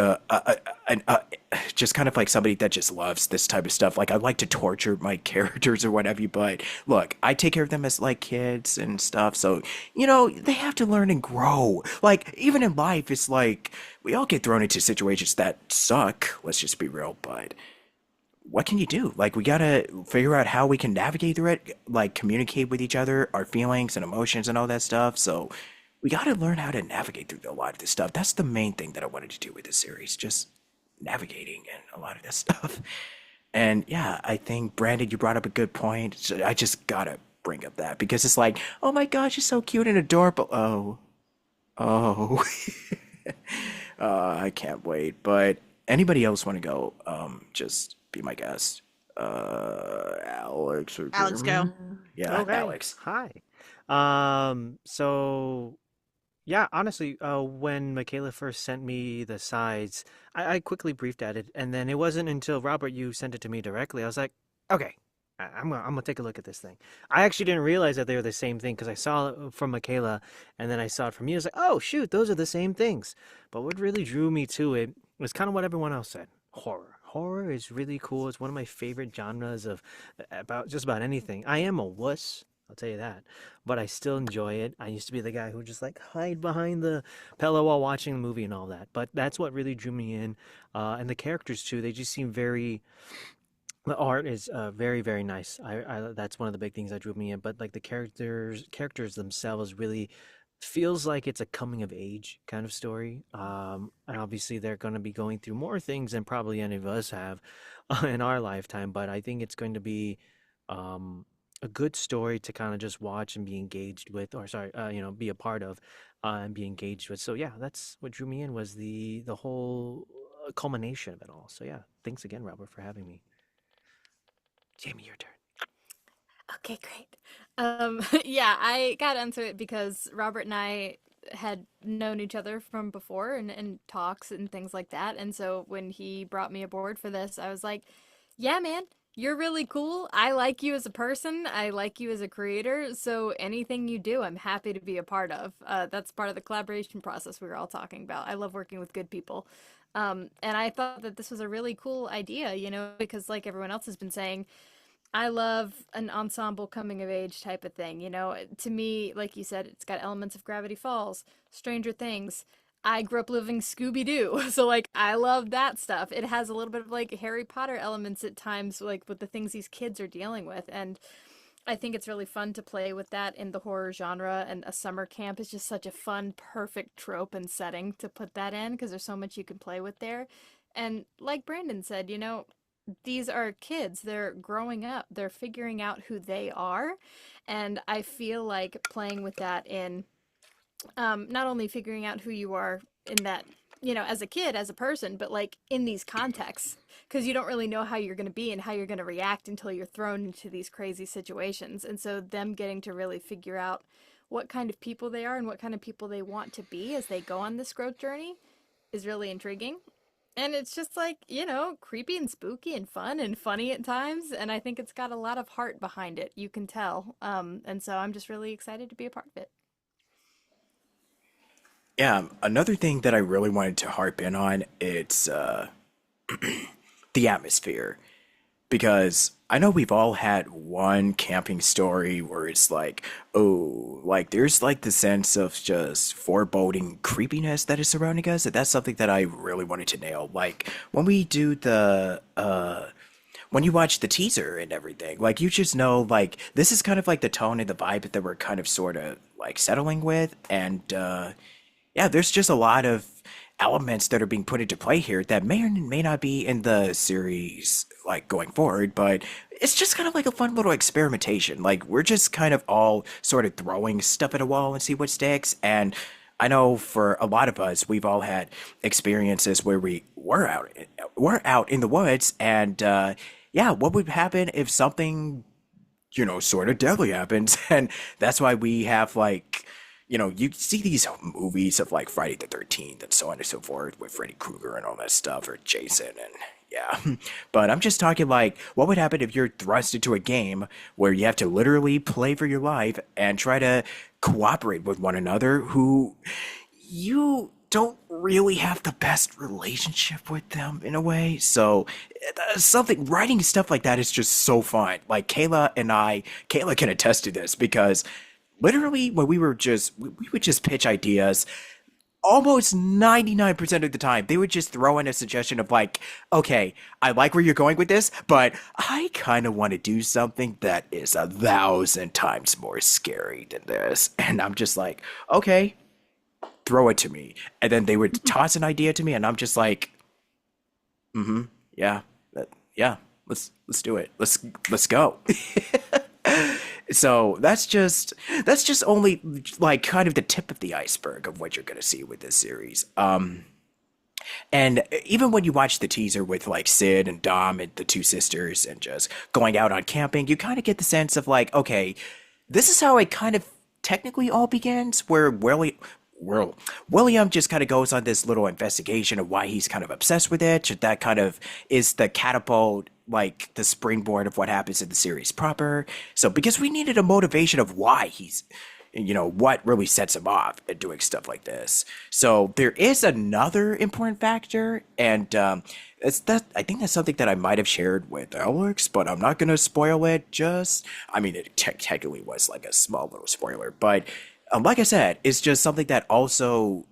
just kind of like somebody that just loves this type of stuff. Like I like to torture my characters or whatever. But look, I take care of them as like kids and stuff. So they have to learn and grow. Like even in life, it's like we all get thrown into situations that suck. Let's just be real. But what can you do? Like we gotta figure out how we can navigate through it. Like communicate with each other, our feelings and emotions and all that stuff. So we got to learn how to navigate through a lot of this stuff. That's the main thing that I wanted to do with this series, just navigating and a lot of this stuff. And yeah, I think Brandon, you brought up a good point. So I just gotta bring up that because it's like, oh my gosh, it's so cute and adorable. Oh, I can't wait. But anybody else want to go? Just be my guest. Alex or Alex, go. Jeremy? Yeah, Okay. Alex. Hi. So yeah, honestly, when Michaela first sent me the sides, I quickly briefed at it, and then it wasn't until Robert you sent it to me directly. I was like, okay, I'm gonna take a look at this thing. I actually didn't realize that they were the same thing because I saw it from Michaela, and then I saw it from you. I was like, oh shoot, those are the same things. But what really drew me to it was kind of what everyone else said: horror. Horror is really cool. It's one of my favorite genres of about just about anything. I am a wuss. I'll tell you that. But I still enjoy it. I used to be the guy who would just like hide behind the pillow while watching the movie and all that. But that's what really drew me in. And the characters too, they just seem very. The art is very very nice. I that's one of the big things that drew me in. But like the characters themselves really feels like it's a coming of age kind of story. And obviously they're going to be going through more things than probably any of us have in our lifetime. But I think it's going to be. A good story to kind of just watch and be engaged with, or sorry, be a part of, and be engaged with. So yeah, that's what drew me in was the whole culmination of it all. So yeah, thanks again, Robert, for having me. Jayme, your turn. Okay, great. Yeah, I got into it because Robert and I had known each other from before and talks and things like that. And so when he brought me aboard for this, I was like, yeah, man, you're really cool. I like you as a person. I like you as a creator. So anything you do, I'm happy to be a part of. That's part of the collaboration process we were all talking about. I love working with good people. And I thought that this was a really cool idea, because like everyone else has been saying, I love an ensemble coming of age type of thing. To me, like you said, it's got elements of Gravity Falls, Stranger Things. I grew up living Scooby Doo, so like I love that stuff. It has a little bit of like Harry Potter elements at times, like with the things these kids are dealing with. And I think it's really fun to play with that in the horror genre. And a summer camp is just such a fun, perfect trope and setting to put that in because there's so much you can play with there. And like Brandon said, these are kids. They're growing up. They're figuring out who they are. And I feel like playing with that in not only figuring out who you are in that, as a kid, as a person, but like in these contexts, because you don't really know how you're going to be and how you're going to react until you're thrown into these crazy situations. And so them getting to really figure out what kind of people they are and what kind of people they want to be as they go on this growth journey is really intriguing. And it's just like, creepy and spooky and fun and funny at times. And I think it's got a lot of heart behind it. You can tell. And so I'm just really excited to be a part of it. Yeah, another thing that I really wanted to harp in on, it's the atmosphere. Because I know we've all had one camping story where it's like, oh, like there's like the sense of just foreboding creepiness that is surrounding us. And that's something that I really wanted to nail. Like when we do when you watch the teaser and everything, like you just know, like this is kind of like the tone and the vibe that we're kind of sort of like settling with. And yeah, there's just a lot of elements that are being put into play here that may or may not be in the series like going forward, but it's just kind of like a fun little experimentation. Like we're just kind of all sort of throwing stuff at a wall and see what sticks. And I know for a lot of us, we've all had experiences where we're out in the woods, and yeah, what would happen if something sort of deadly happens? And that's why we have like you see these movies of like Friday the 13th and so on and so forth with Freddy Krueger and all that stuff, or Jason, and yeah. But I'm just talking like, what would happen if you're thrust into a game where you have to literally play for your life and try to cooperate with one another who you don't really have the best relationship with them in a way. So writing stuff like that is just so fun. Like Kayla can attest to this because literally when we would just pitch ideas, almost 99% of the time they would just throw in a suggestion of like, okay, I like where you're going with this, but I kind of want to do something that is 1,000 times more scary than this. And I'm just like, okay, throw it to me. And then they would toss an idea to me and I'm just like, yeah, yeah, let's do it. Let's go. So that's just only like kind of the tip of the iceberg of what you're gonna see with this series. And even when you watch the teaser with like Sid and Dom and the two sisters and just going out on camping, you kind of get the sense of like, okay, this is how it kind of technically all begins, where William just kind of goes on this little investigation of why he's kind of obsessed with it. That kind of is the catapult, like the springboard of what happens in the series proper. So because we needed a motivation of why he's, what really sets him off at doing stuff like this. So there is another important factor, and I think that's something that I might have shared with Alex, but I'm not going to spoil it. It technically was like a small little spoiler, but like I said, it's just something that also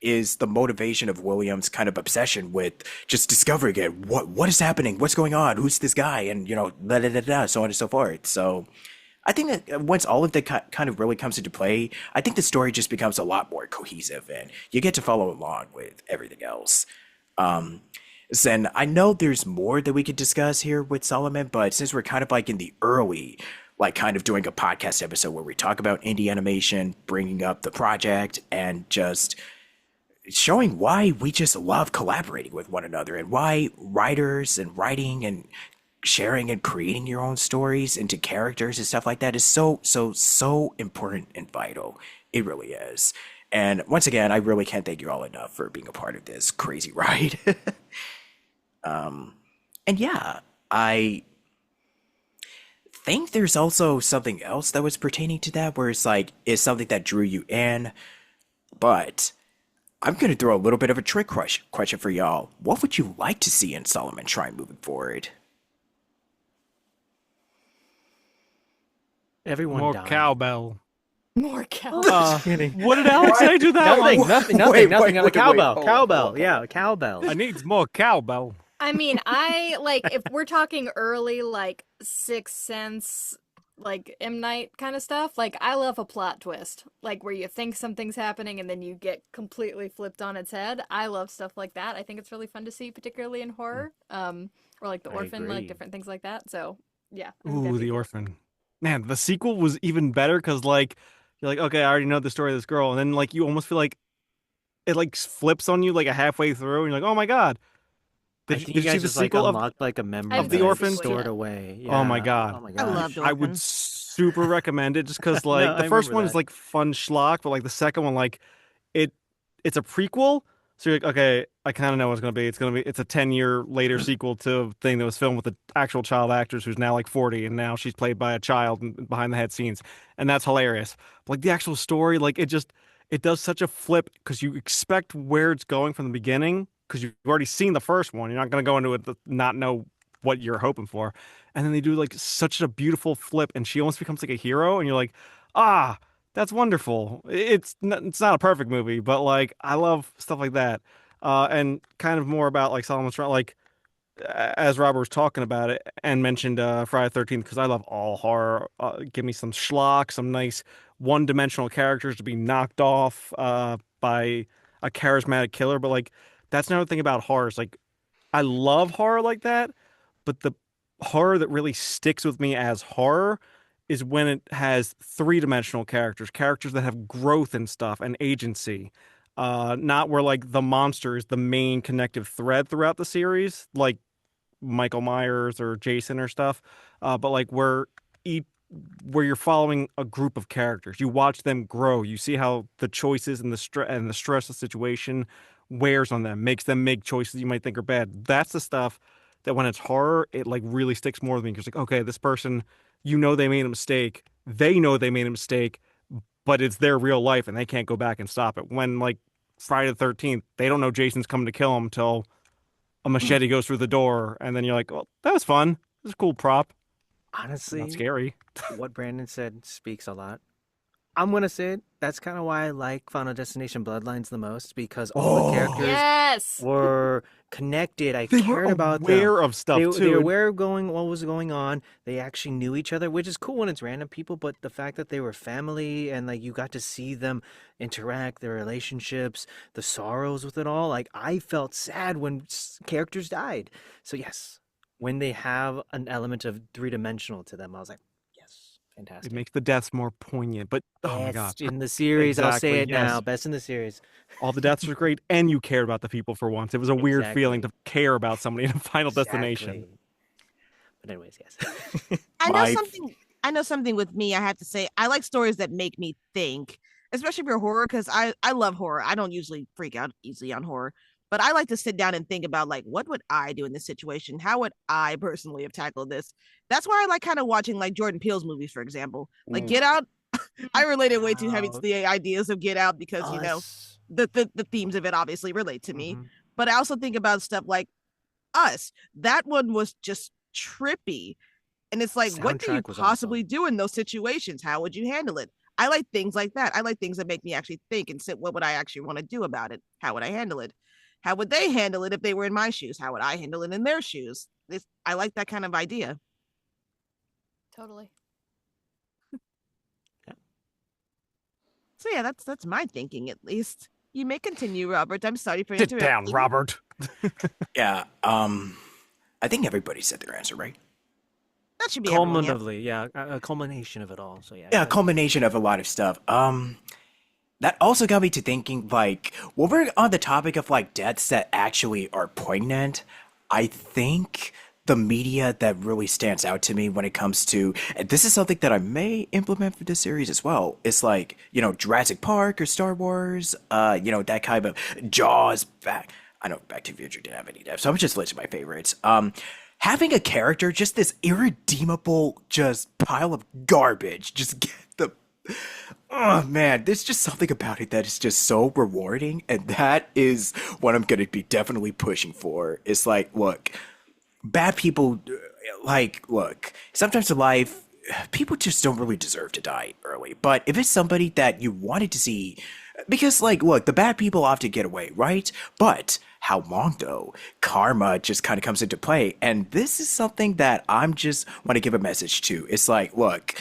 is the motivation of William's kind of obsession with just discovering it. What is happening? What's going on? Who's this guy? And da da da da, so on and so forth. So I think that once all of that kind of really comes into play, I think the story just becomes a lot more cohesive, and you get to follow along with everything else. Then I know there's more that we could discuss here with Solomon, but since we're kind of like in the early, like kind of doing a podcast episode where we talk about indie animation, bringing up the project, and just showing why we just love collaborating with one another, and why writers and writing and sharing and creating your own stories into characters and stuff like that is so important and vital. It really is. And once again, I really can't thank you all enough for being a part of this crazy ride. And yeah, I think there's also something else that was pertaining to that, where it's like, is something that drew you in. But I'm going to throw a little bit of a trick question for y'all. What would you like to see in Solomon Shrine moving forward? Everyone More died. cowbell. More cow. What did Alex say to that Nothing, one? nothing. Wait, Cowbell, hold cowbell. on. Yeah, cowbell. I needs more cowbell. I mean, I like if we're talking early, like Sixth Sense, like M. Night kind of stuff. Like I love a plot twist, like where you think something's happening and then you get completely flipped on its head. I love stuff like that. I think it's really fun to see, particularly in horror, or like The I Orphan, agree. like different things like that. So yeah. I think Ooh, that'd be The cool. Orphan. Man, the sequel was even better because, like, you're like, okay, I already know the story of this girl, and then like you almost feel like it like flips on you like a halfway through, and you're like, oh my god, I did think you you see guys the just like sequel of? unlocked like a memory The that Orphan? stored Yeah. away. Oh my Yeah. god. Oh my I gosh. loved I Orphan. would super recommend it just because No, like I the first remember one is that. like fun schlock, but like the second one, like it it's a prequel. So you're like, okay, I kind of know what it's gonna be. It's a 10-year later sequel to a thing that was filmed with the actual child actress who's now like 40, and now she's played by a child behind the head scenes, and that's hilarious. But like the actual story, like it does such a flip because you expect where it's going from the beginning because you've already seen the first one. You're not gonna go into it not know what you're hoping for, and then they do like such a beautiful flip, and she almost becomes like a hero, and you're like, ah. That's wonderful. It's not a perfect movie, but like I love stuff like that. And kind of more about like Solomon's Run, like as Robert was talking about it and mentioned Friday the 13th, because I love all horror. Give me some schlock, some nice one-dimensional characters to be knocked off by a charismatic killer. But like that's another thing about horror. Is like I love horror like that, but the horror that really sticks with me as horror is when it has three-dimensional characters, characters that have growth and stuff and agency. Not where like the monster is the main connective thread throughout the series, like Michael Myers or Jason or stuff, but like each where you're following a group of characters. You watch them grow. You see how the choices and the stress of the situation wears on them, makes them make choices you might think are bad. That's the stuff that when it's horror, it like really sticks more with me because like, okay, this person, they made a mistake. They know they made a mistake, but it's their real life and they can't go back and stop it. When like Friday the 13th, they don't know Jason's coming to kill them until a machete goes through the door, and then you're like, well, that was fun. It was a cool prop. Not Honestly, scary. what Brandon said speaks a lot. I'm gonna say it. That's kind of why I like Final Destination Bloodlines the most because all the characters Yes. were connected. I They were cared about them. aware of stuff They were too. aware of what was going on. They actually knew each other, which is cool when it's random people. But the fact that they were family and like you got to see them interact, their relationships, the sorrows with it all. Like I felt sad when characters died. So yes, when they have an element of three-dimensional to them, I was like, yes, It fantastic. makes the deaths more poignant. But oh my god, Best in the series. I'll say exactly. it now. Yes, Best in the series. all the deaths were great, and you cared about the people for once. It was a weird feeling Exactly. to care about somebody in a Final Destination. Exactly. But anyways, yes. I know My something. I know something with me. I have to say, I like stories that make me think, especially if you're horror, because I love horror. I don't usually freak out easily on horror, but I like to sit down and think about like what would I do in this situation? How would I personally have tackled this? That's why I like kind of watching like Jordan Peele's movies, for example. Like Ooh. Get Out, I related way too heavy to Wow. the ideas of Get Out because Us. the themes of it obviously relate to me. Mhm. But I also think about stuff like Us. That one was just trippy. And it's like, what do you Soundtrack was possibly awesome. do in those situations? How would you handle it? I like things like that. I like things that make me actually think and sit, what would I actually want to do about it? How would I handle it? How would they handle it if they were in my shoes? How would I handle it in their shoes? I like that kind of idea. Totally. So yeah, that's my thinking at least. You may continue, Robert. I'm sorry for Sit down, interrupting. Robert. Yeah, I think everybody said their answer, right? That should be everyone. Yeah. Culminatively, yeah, a culmination of it all. So yeah, Yeah, a culmination of a lot of stuff. That also got me to thinking, like, when we're on the topic of like deaths that actually are poignant, I think the media that really stands out to me when it comes to, and this is something that I may implement for this series as well, is like, Jurassic Park or Star Wars, that kind of Jaws back. I know Back to the Future didn't have any deaths, so I'm just listing my favorites. Having a character, just this irredeemable, just pile of garbage, just get the oh man, there's just something about it that is just so rewarding, and that is what I'm gonna be definitely pushing for. It's like, look, bad people, look, sometimes in life, people just don't really deserve to die early. But if it's somebody that you wanted to see, because, like, look, the bad people often get away, right? But how long, though? Karma just kind of comes into play. And this is something that I'm just want to give a message to. It's like, look,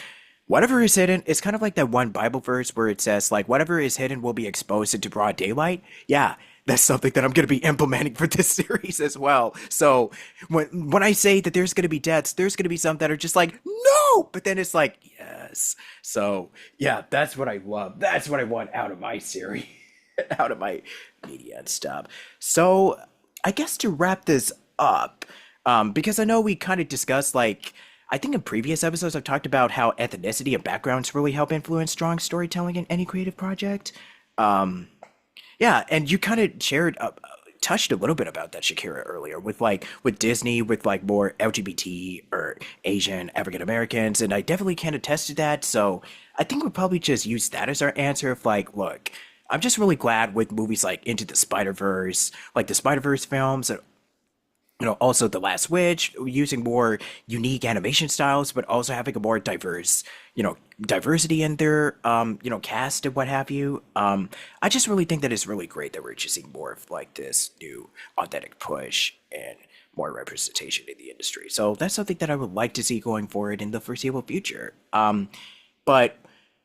whatever is hidden, it's kind of like that one Bible verse where it says, like, whatever is hidden will be exposed into broad daylight. Yeah, that's something that I'm going to be implementing for this series as well. So when I say that there's going to be deaths, there's going to be some that are just like, no, but then it's like, yes. So yeah, that's what I love. That's what I want out of my series, out of my media and stuff. So I guess to wrap this up, because I know we kind of discussed like I think in previous episodes I've talked about how ethnicity and backgrounds really help influence strong storytelling in any creative project. Um, Yeah, and you kind of touched a little bit about that Shakira earlier with with Disney with like more LGBT or Asian African Americans, and I definitely can attest to that. So I think we'll probably just use that as our answer of like, look, I'm just really glad with movies like Into the Spider-Verse, like the Spider-Verse films, also The Last Witch, using more unique animation styles, but also having a more diverse, diversity in their, cast and what have you. I just really think that it's really great that we're just seeing more of like this new authentic push and more representation in the industry. So that's something that I would like to see going forward in the foreseeable future. But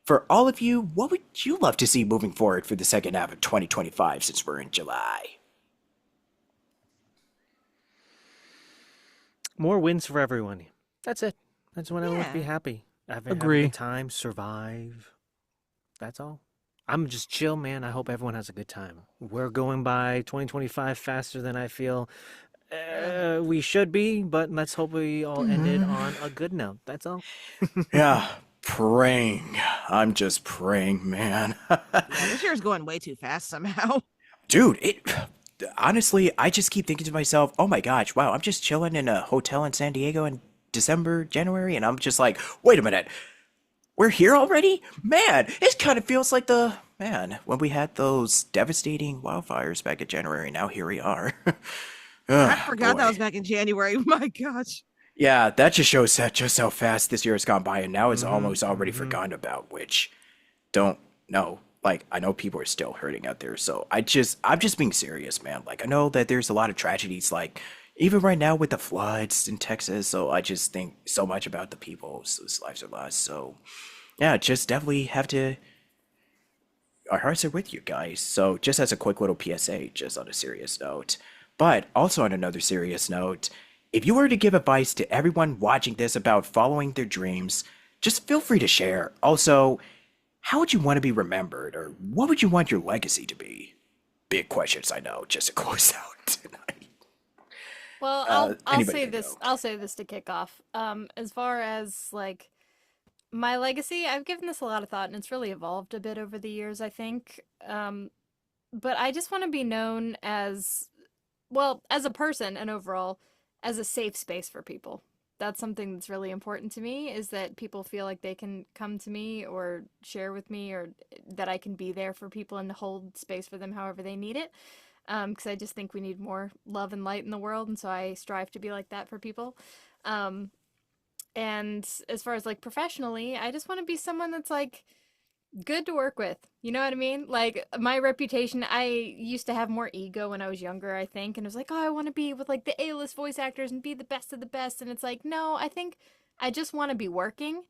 for all of you, what would you love to see moving forward for the second half of 2025 since we're in July? More wins for everyone. That's it. That's when everyone can be Yeah. happy. Having a Agree. good time, survive. That's all. I'm just chill, man. I hope everyone has a good time. We're going by 2025 faster than I feel we should be, but let's hope we all ended on a good note. That's all. Yeah, praying. I'm just praying, man. Yeah, this year's going way too fast somehow. Dude, it honestly, I just keep thinking to myself, oh my gosh, wow, I'm just chilling in a hotel in San Diego in December, January, and I'm just like, wait a minute, we're here already? Man, it kind of feels like when we had those devastating wildfires back in January. Now here we are. I Oh, forgot that boy. was back in January. My gosh. Yeah, that just shows that just how fast this year has gone by, and now it's Mm-hmm. almost already Mm-hmm. forgotten about, which don't know. Like, I know people are still hurting out there, so I'm just being serious, man. Like, I know that there's a lot of tragedies, like, even right now with the floods in Texas, so I just think so much about the people whose lives are lost. So, yeah, just definitely have to, our hearts are with you guys. So, just as a quick little PSA, just on a serious note, but also on another serious note, if you were to give advice to everyone watching this about following their dreams, just feel free to share. Also, how would you want to be remembered, or what would you want your legacy to be? Big questions, I know, just to close out tonight. Well, I'll Anybody say can this. go. I'll say this to kick off. As far as like my legacy, I've given this a lot of thought, and it's really evolved a bit over the years, I think. But I just want to be known as, well, as a person and overall as a safe space for people. That's something that's really important to me, is that people feel like they can come to me or share with me, or that I can be there for people and hold space for them however they need it. Because I just think we need more love and light in the world, and so I strive to be like that for people. Um, and as far as like professionally, I just want to be someone that's like good to work with. You know what I mean? Like my reputation, I used to have more ego when I was younger, I think, and it was like, oh, I want to be with like the A-list voice actors and be the best of the best. And it's like, no, I think I just want to be working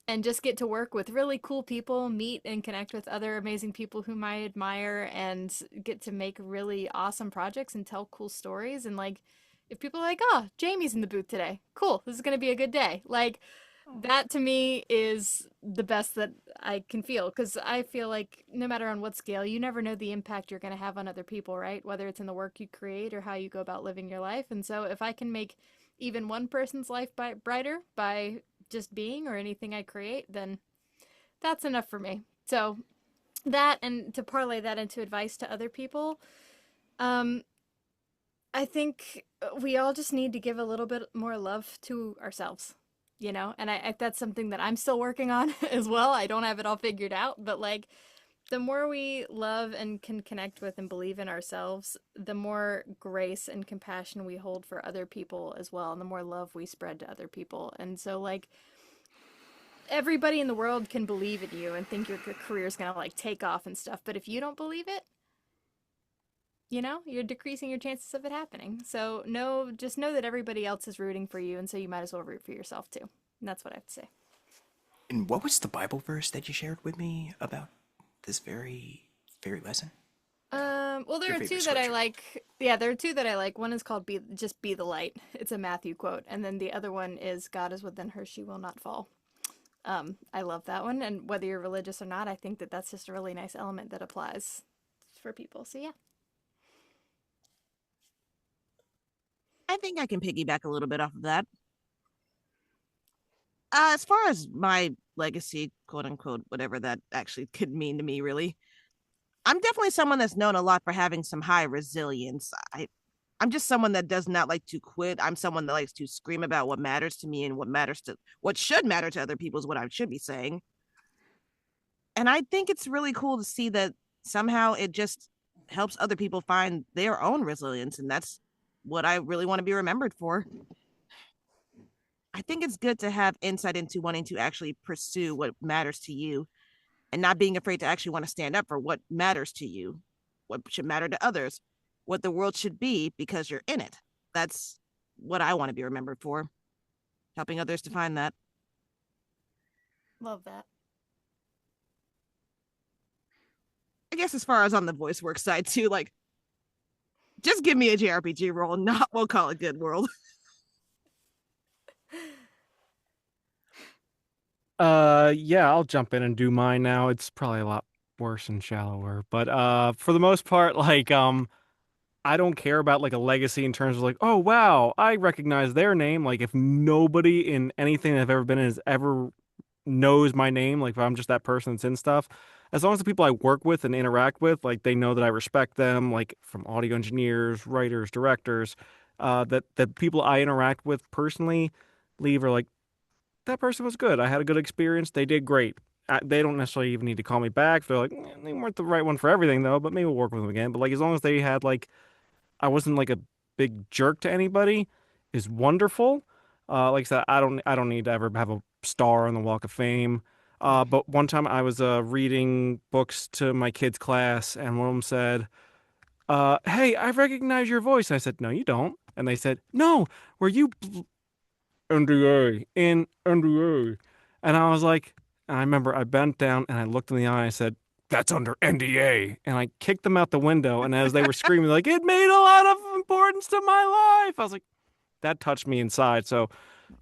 and just get to work with really cool people, meet and connect with other amazing people whom I admire, and get to make really awesome projects and tell cool stories. And like, if people are like, oh, Jamie's in the booth today, cool, this is going to be a good day. Like, that to me is the best that I can feel, because I feel like no matter on what scale, you never know the impact you're going to have on other people, right? Whether it's in the work you create or how you go about living your life. And so if I can make even one person's life brighter by just being or anything I create, then that's enough for me. So that, and to parlay that into advice to other people, um, I think we all just need to give a little bit more love to ourselves, and that's something that I'm still working on as well. I don't have it all figured out, but like the more we love and can connect with and believe in ourselves, the more grace and compassion we hold for other people as well, and the more love we spread to other people. And so, like, everybody in the world can believe in you and think your career is going to like take off and stuff, but if you don't believe it, you're decreasing your chances of it happening. So no, just know that everybody else is rooting for you, and so you might as well root for yourself too. And that's what I have to say. And what was the Bible verse that you shared with me about this very lesson? Well, there Your are two favorite that I scripture. like. Yeah, there are two that I like. One is called "Be the Light." It's a Matthew quote, and then the other one is "God is within her; she will not fall." I love that one, and whether you're religious or not, I think that that's just a really nice element that applies for people. So yeah. I think I can piggyback a little bit off of that. As far as my legacy, quote unquote, whatever that actually could mean to me, really, I'm definitely someone that's known a lot for having some high resilience. I'm just someone that does not like to quit. I'm someone that likes to scream about what matters to me and what should matter to other people is what I should be saying. And I think it's really cool to see that somehow it just helps other people find their own resilience. And that's what I really want to be remembered for. I think it's good to have insight into wanting to actually pursue what matters to you and not being afraid to actually want to stand up for what matters to you, what should matter to others, what the world should be because you're in it. That's what I want to be remembered for, helping others to find that. Love that. I guess as far as on the voice work side too, like just give me a JRPG role, not we'll call it good world. Yeah, I'll jump in and do mine now. It's probably a lot worse and shallower, but for the most part, like I don't care about like a legacy in terms of like, oh wow, I recognize their name. Like if nobody in anything I've ever been in has ever knows my name, like if I'm just that person that's in stuff, as long as the people I work with and interact with, like they know that I respect them, like from audio engineers, writers, directors, that the people I interact with personally leave are like, that person was good. I had a good experience. They did great. They don't necessarily even need to call me back. They're like, they weren't the right one for everything though, but maybe we'll work with them again. But like as long as they had like I wasn't like a big jerk to anybody is wonderful. Like I said, I don't need to ever have a star on the Walk of Fame. But one time I was reading books to my kids' class, and one of them said, "Hey, I recognize your voice." And I said, "No, you don't." And they said, "No, were you NDA in NDA?" And I was like, and I remember I bent down and I looked in the eye. And I said, "That's under NDA," and I kicked them out the window. And as they were screaming, like, "It made a lot of importance to my life," I was like, that touched me inside. So,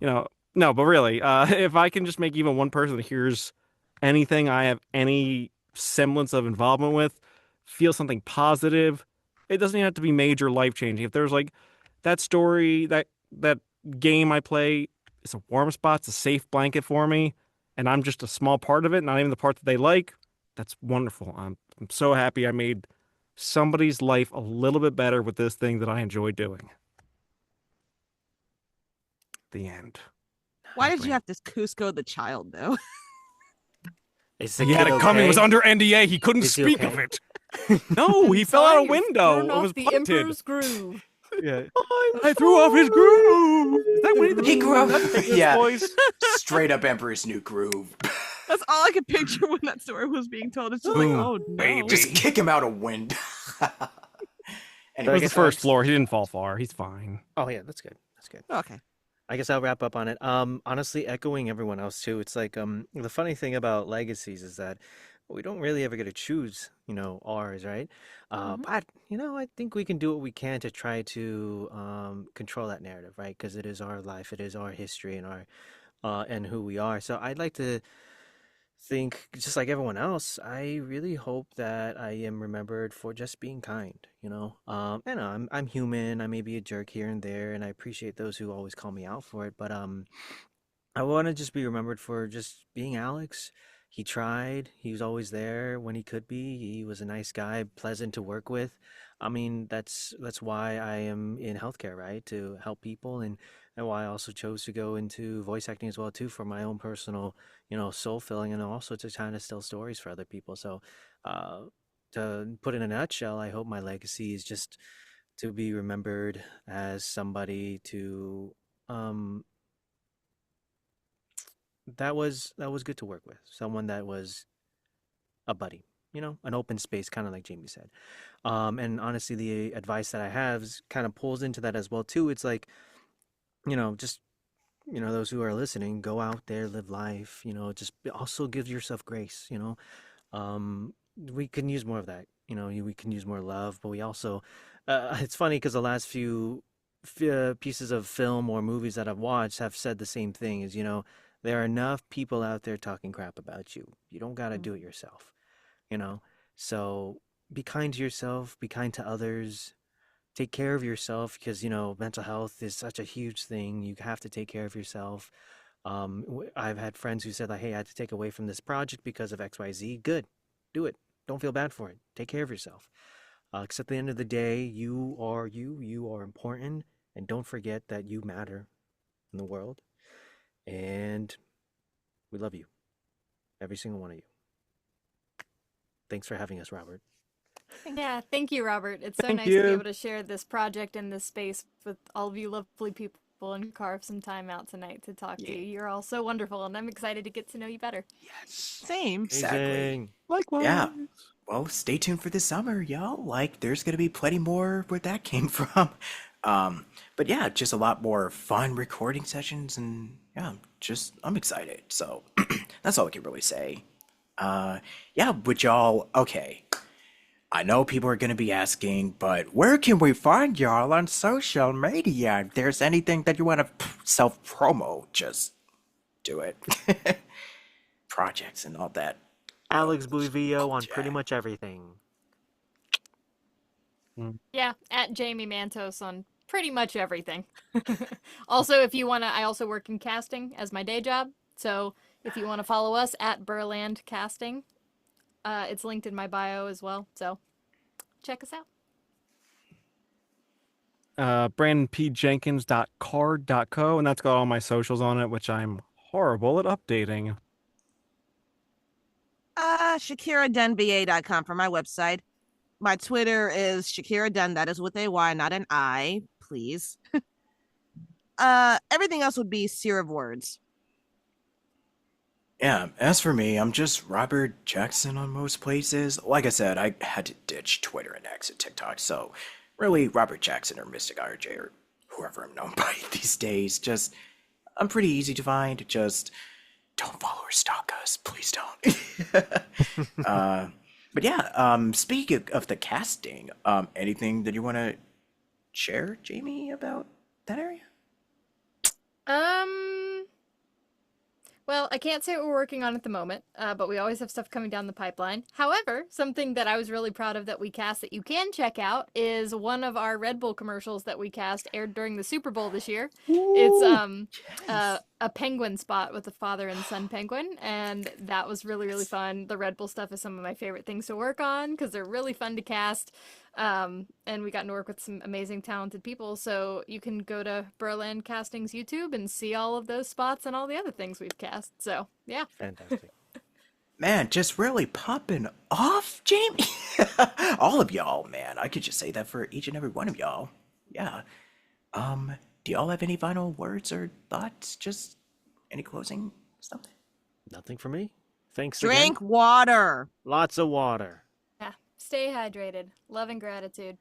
no, but really, if I can just make even one person that hears anything I have any semblance of involvement with feel something positive, it doesn't even have to be major life changing. If there's like that story, that game I play, it's a warm spot, it's a safe blanket for me, and I'm just a small part of it, not even the part that they like. That's wonderful. I'm so happy I made somebody's life a little bit better with this thing that I enjoy doing. The end. Why did you have to Cusco the child though? Is the He had kid it coming. It was okay? under NDA. He couldn't Is he speak okay? of it. No, he fell out a Sorry, window. thrown It off was the punted. Emperor's groove. Yeah. I threw off his groove. Is that Winnie the He grew up. That's Piglet's Yeah. voice. Straight up Emperor's New Groove. That's all I could picture when that story was being told. It's just Boom, like, oh no. baby. Just kick him out a window. It I was the guess first Alex- floor. He didn't fall far. He's fine. Oh yeah, that's good. That's good. Okay. I guess I'll wrap up on it. Honestly, echoing everyone else too. It's like the funny thing about legacies is that we don't really ever get to choose, ours, right? But I think we can do what we can to try to control that narrative, right? Because it is our life, it is our history, and our and who we are. So I'd like to think, just like everyone else, I really hope that I am remembered for just being kind. I know I'm human. I may be a jerk here and there, and I appreciate those who always call me out for it. But I want to just be remembered for just being Alex. He tried. He was always there when he could be. He was a nice guy, pleasant to work with. I mean, that's why I am in healthcare, right? To help people, and why I also chose to go into voice acting as well too, for my own personal, soul filling, and also to kind of tell stories for other people. So, to put in a nutshell, I hope my legacy is just to be remembered as somebody to um that was good to work with, someone that was a buddy, an open space, kind of like Jamie said. And honestly, the advice that I have kind of pulls into that as well too. It's like, just those who are listening, go out there, live life. Just also give yourself grace. We can use more of that. We can use more love, but we also, it's funny because the last few pieces of film or movies that I've watched have said the same thing. Is there are enough people out there talking crap about you. You don't got to do it yourself. So be kind to yourself, be kind to others, take care of yourself, because mental health is such a huge thing. You have to take care of yourself. I've had friends who said, like, hey, I had to take away from this project because of XYZ. Good. Do it. Don't feel bad for it. Take care of yourself. Because at the end of the day, you are you. You are important. And don't forget that you matter in the world. And we love you. Every single one of you. Thanks for having us, Robert. Yeah, thank you, Robert. It's so Thank nice to be you. able to share this project and this space with all of you lovely people and carve some time out tonight to talk to you. You're all so wonderful, and I'm excited to get to know you better. Yes. Same. Exactly. Amazing. Likewise. Yeah. Well, stay tuned for this summer, y'all. Like, there's gonna be plenty more where that came from. But yeah, just a lot more fun recording sessions, and yeah, just I'm excited. So that's all I can really say. Yeah, would y'all? Okay, I know people are gonna be asking, but where can we find y'all on social media? If there's anything that you want to self promo, just do it. Projects and all that. Alex Bouivio on pretty much everything. Yeah, at Jayme Mantos on pretty much everything. Also, if you want to, I also work in casting as my day job. So if you want to follow us at Burland Casting, it's linked in my bio as well. So check us out. BrandonPJenkins.card.co, and that's got all my socials on it, which I'm horrible at updating. ShakyraDunnBA.com for my website. My Twitter is Shakyra Dunn. That is with a Y, not an I, please. Everything else would be Seer of Words. Yeah, as for me, I'm just Robert Jackson on most places. Like I said, I had to ditch Twitter and X and TikTok, so really Robert Jackson or Mystic IRJ or whoever I'm known by these days. Just, I'm pretty easy to find. Just don't follow or stalk us, please don't. But yeah, speaking of the casting, anything that you want to share, Jayme, about that area? Well, I can't say what we're working on at the moment, but we always have stuff coming down the pipeline. However, something that I was really proud of that we cast that you can check out is one of our Red Bull commercials that we cast aired during the Super Bowl this year. It's a penguin spot with a father and son penguin, and that was really, really fun. The Red Bull stuff is some of my favorite things to work on because they're really fun to cast. And we got to work with some amazing, talented people. So you can go to Burland Casting's YouTube and see all of those spots and all the other things we've cast. So, yeah. Fantastic. Man, just really popping off, Jayme. All of y'all, man. I could just say that for each and every one of y'all. Yeah. Do y'all have any final words or thoughts? Just any closing stuff? Nothing for me. Thanks Drink again. water. Lots of water. Yeah. Stay hydrated. Love and gratitude.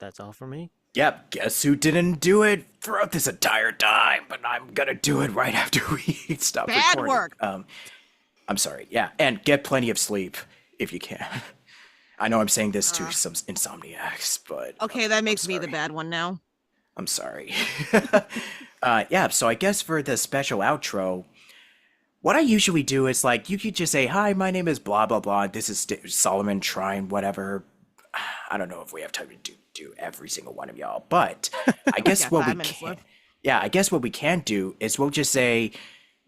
That's all for me. Yep, guess who didn't do it throughout this entire time, but I'm gonna do it right after we stop Bad recording. work. I'm sorry, yeah, and get plenty of sleep if you can. I know I'm saying this to some insomniacs, but... Okay, that makes me the bad one now. I'm sorry. Yeah, so I guess for the special outro, what I usually do is, like, you could just say, hi, my name is blah, blah, blah, this is Solomon Trine, whatever. I don't know if we have time to do every single one of y'all, but I guess got what 5 we minutes can... left. Yeah, I guess what we can do is we'll just say,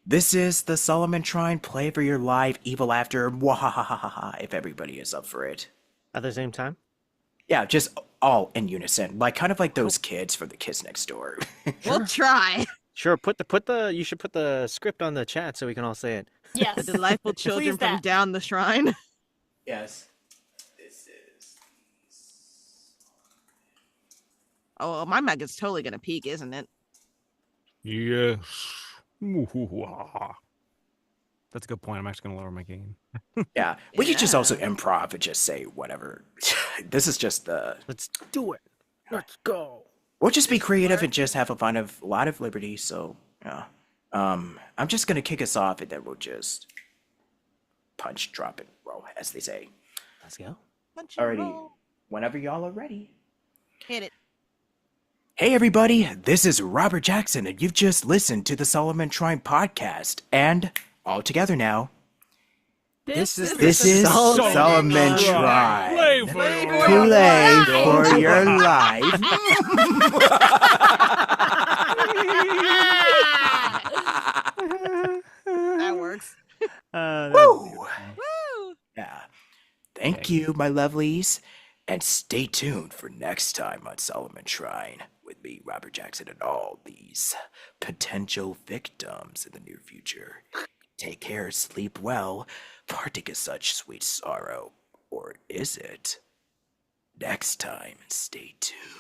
this is the Solomon Trine Play for Your Life Evil After, wahahaha, if everybody is up for it. At the same time? Yeah, just all in unison, like kind of like those kids from the Kids Next Door. We'll try. Sure, you should put the script on the chat so we can all say it. Yes. The delightful children Please from that. down the shrine. Yes. This is... Oh, my mic is totally gonna peak, isn't it? Yes. That's a good point. I'm actually going to lower my gain. Yeah, we could just also Yeah. improv and just say whatever. This is just the... Let's do it. Let's go. We'll just be creative and just have a lot of liberty, so, yeah. I'm just gonna kick us off and then we'll just punch, drop, and roll, as they say. Let's go. Punch and Alrighty, roll. whenever y'all are ready. Hit it. Hey everybody, this is Robert Jackson, and you've just listened to the Solomon Trine podcast. And all together now, This this is Solomon Trine. Play Play for your life. you, my lovelies. And stay tuned for next time on Solomon Shrine with me, Robert Jackson, and all these potential victims in the near future. Take care, sleep well. Parting is such sweet sorrow. Or is it? Next time, stay tuned.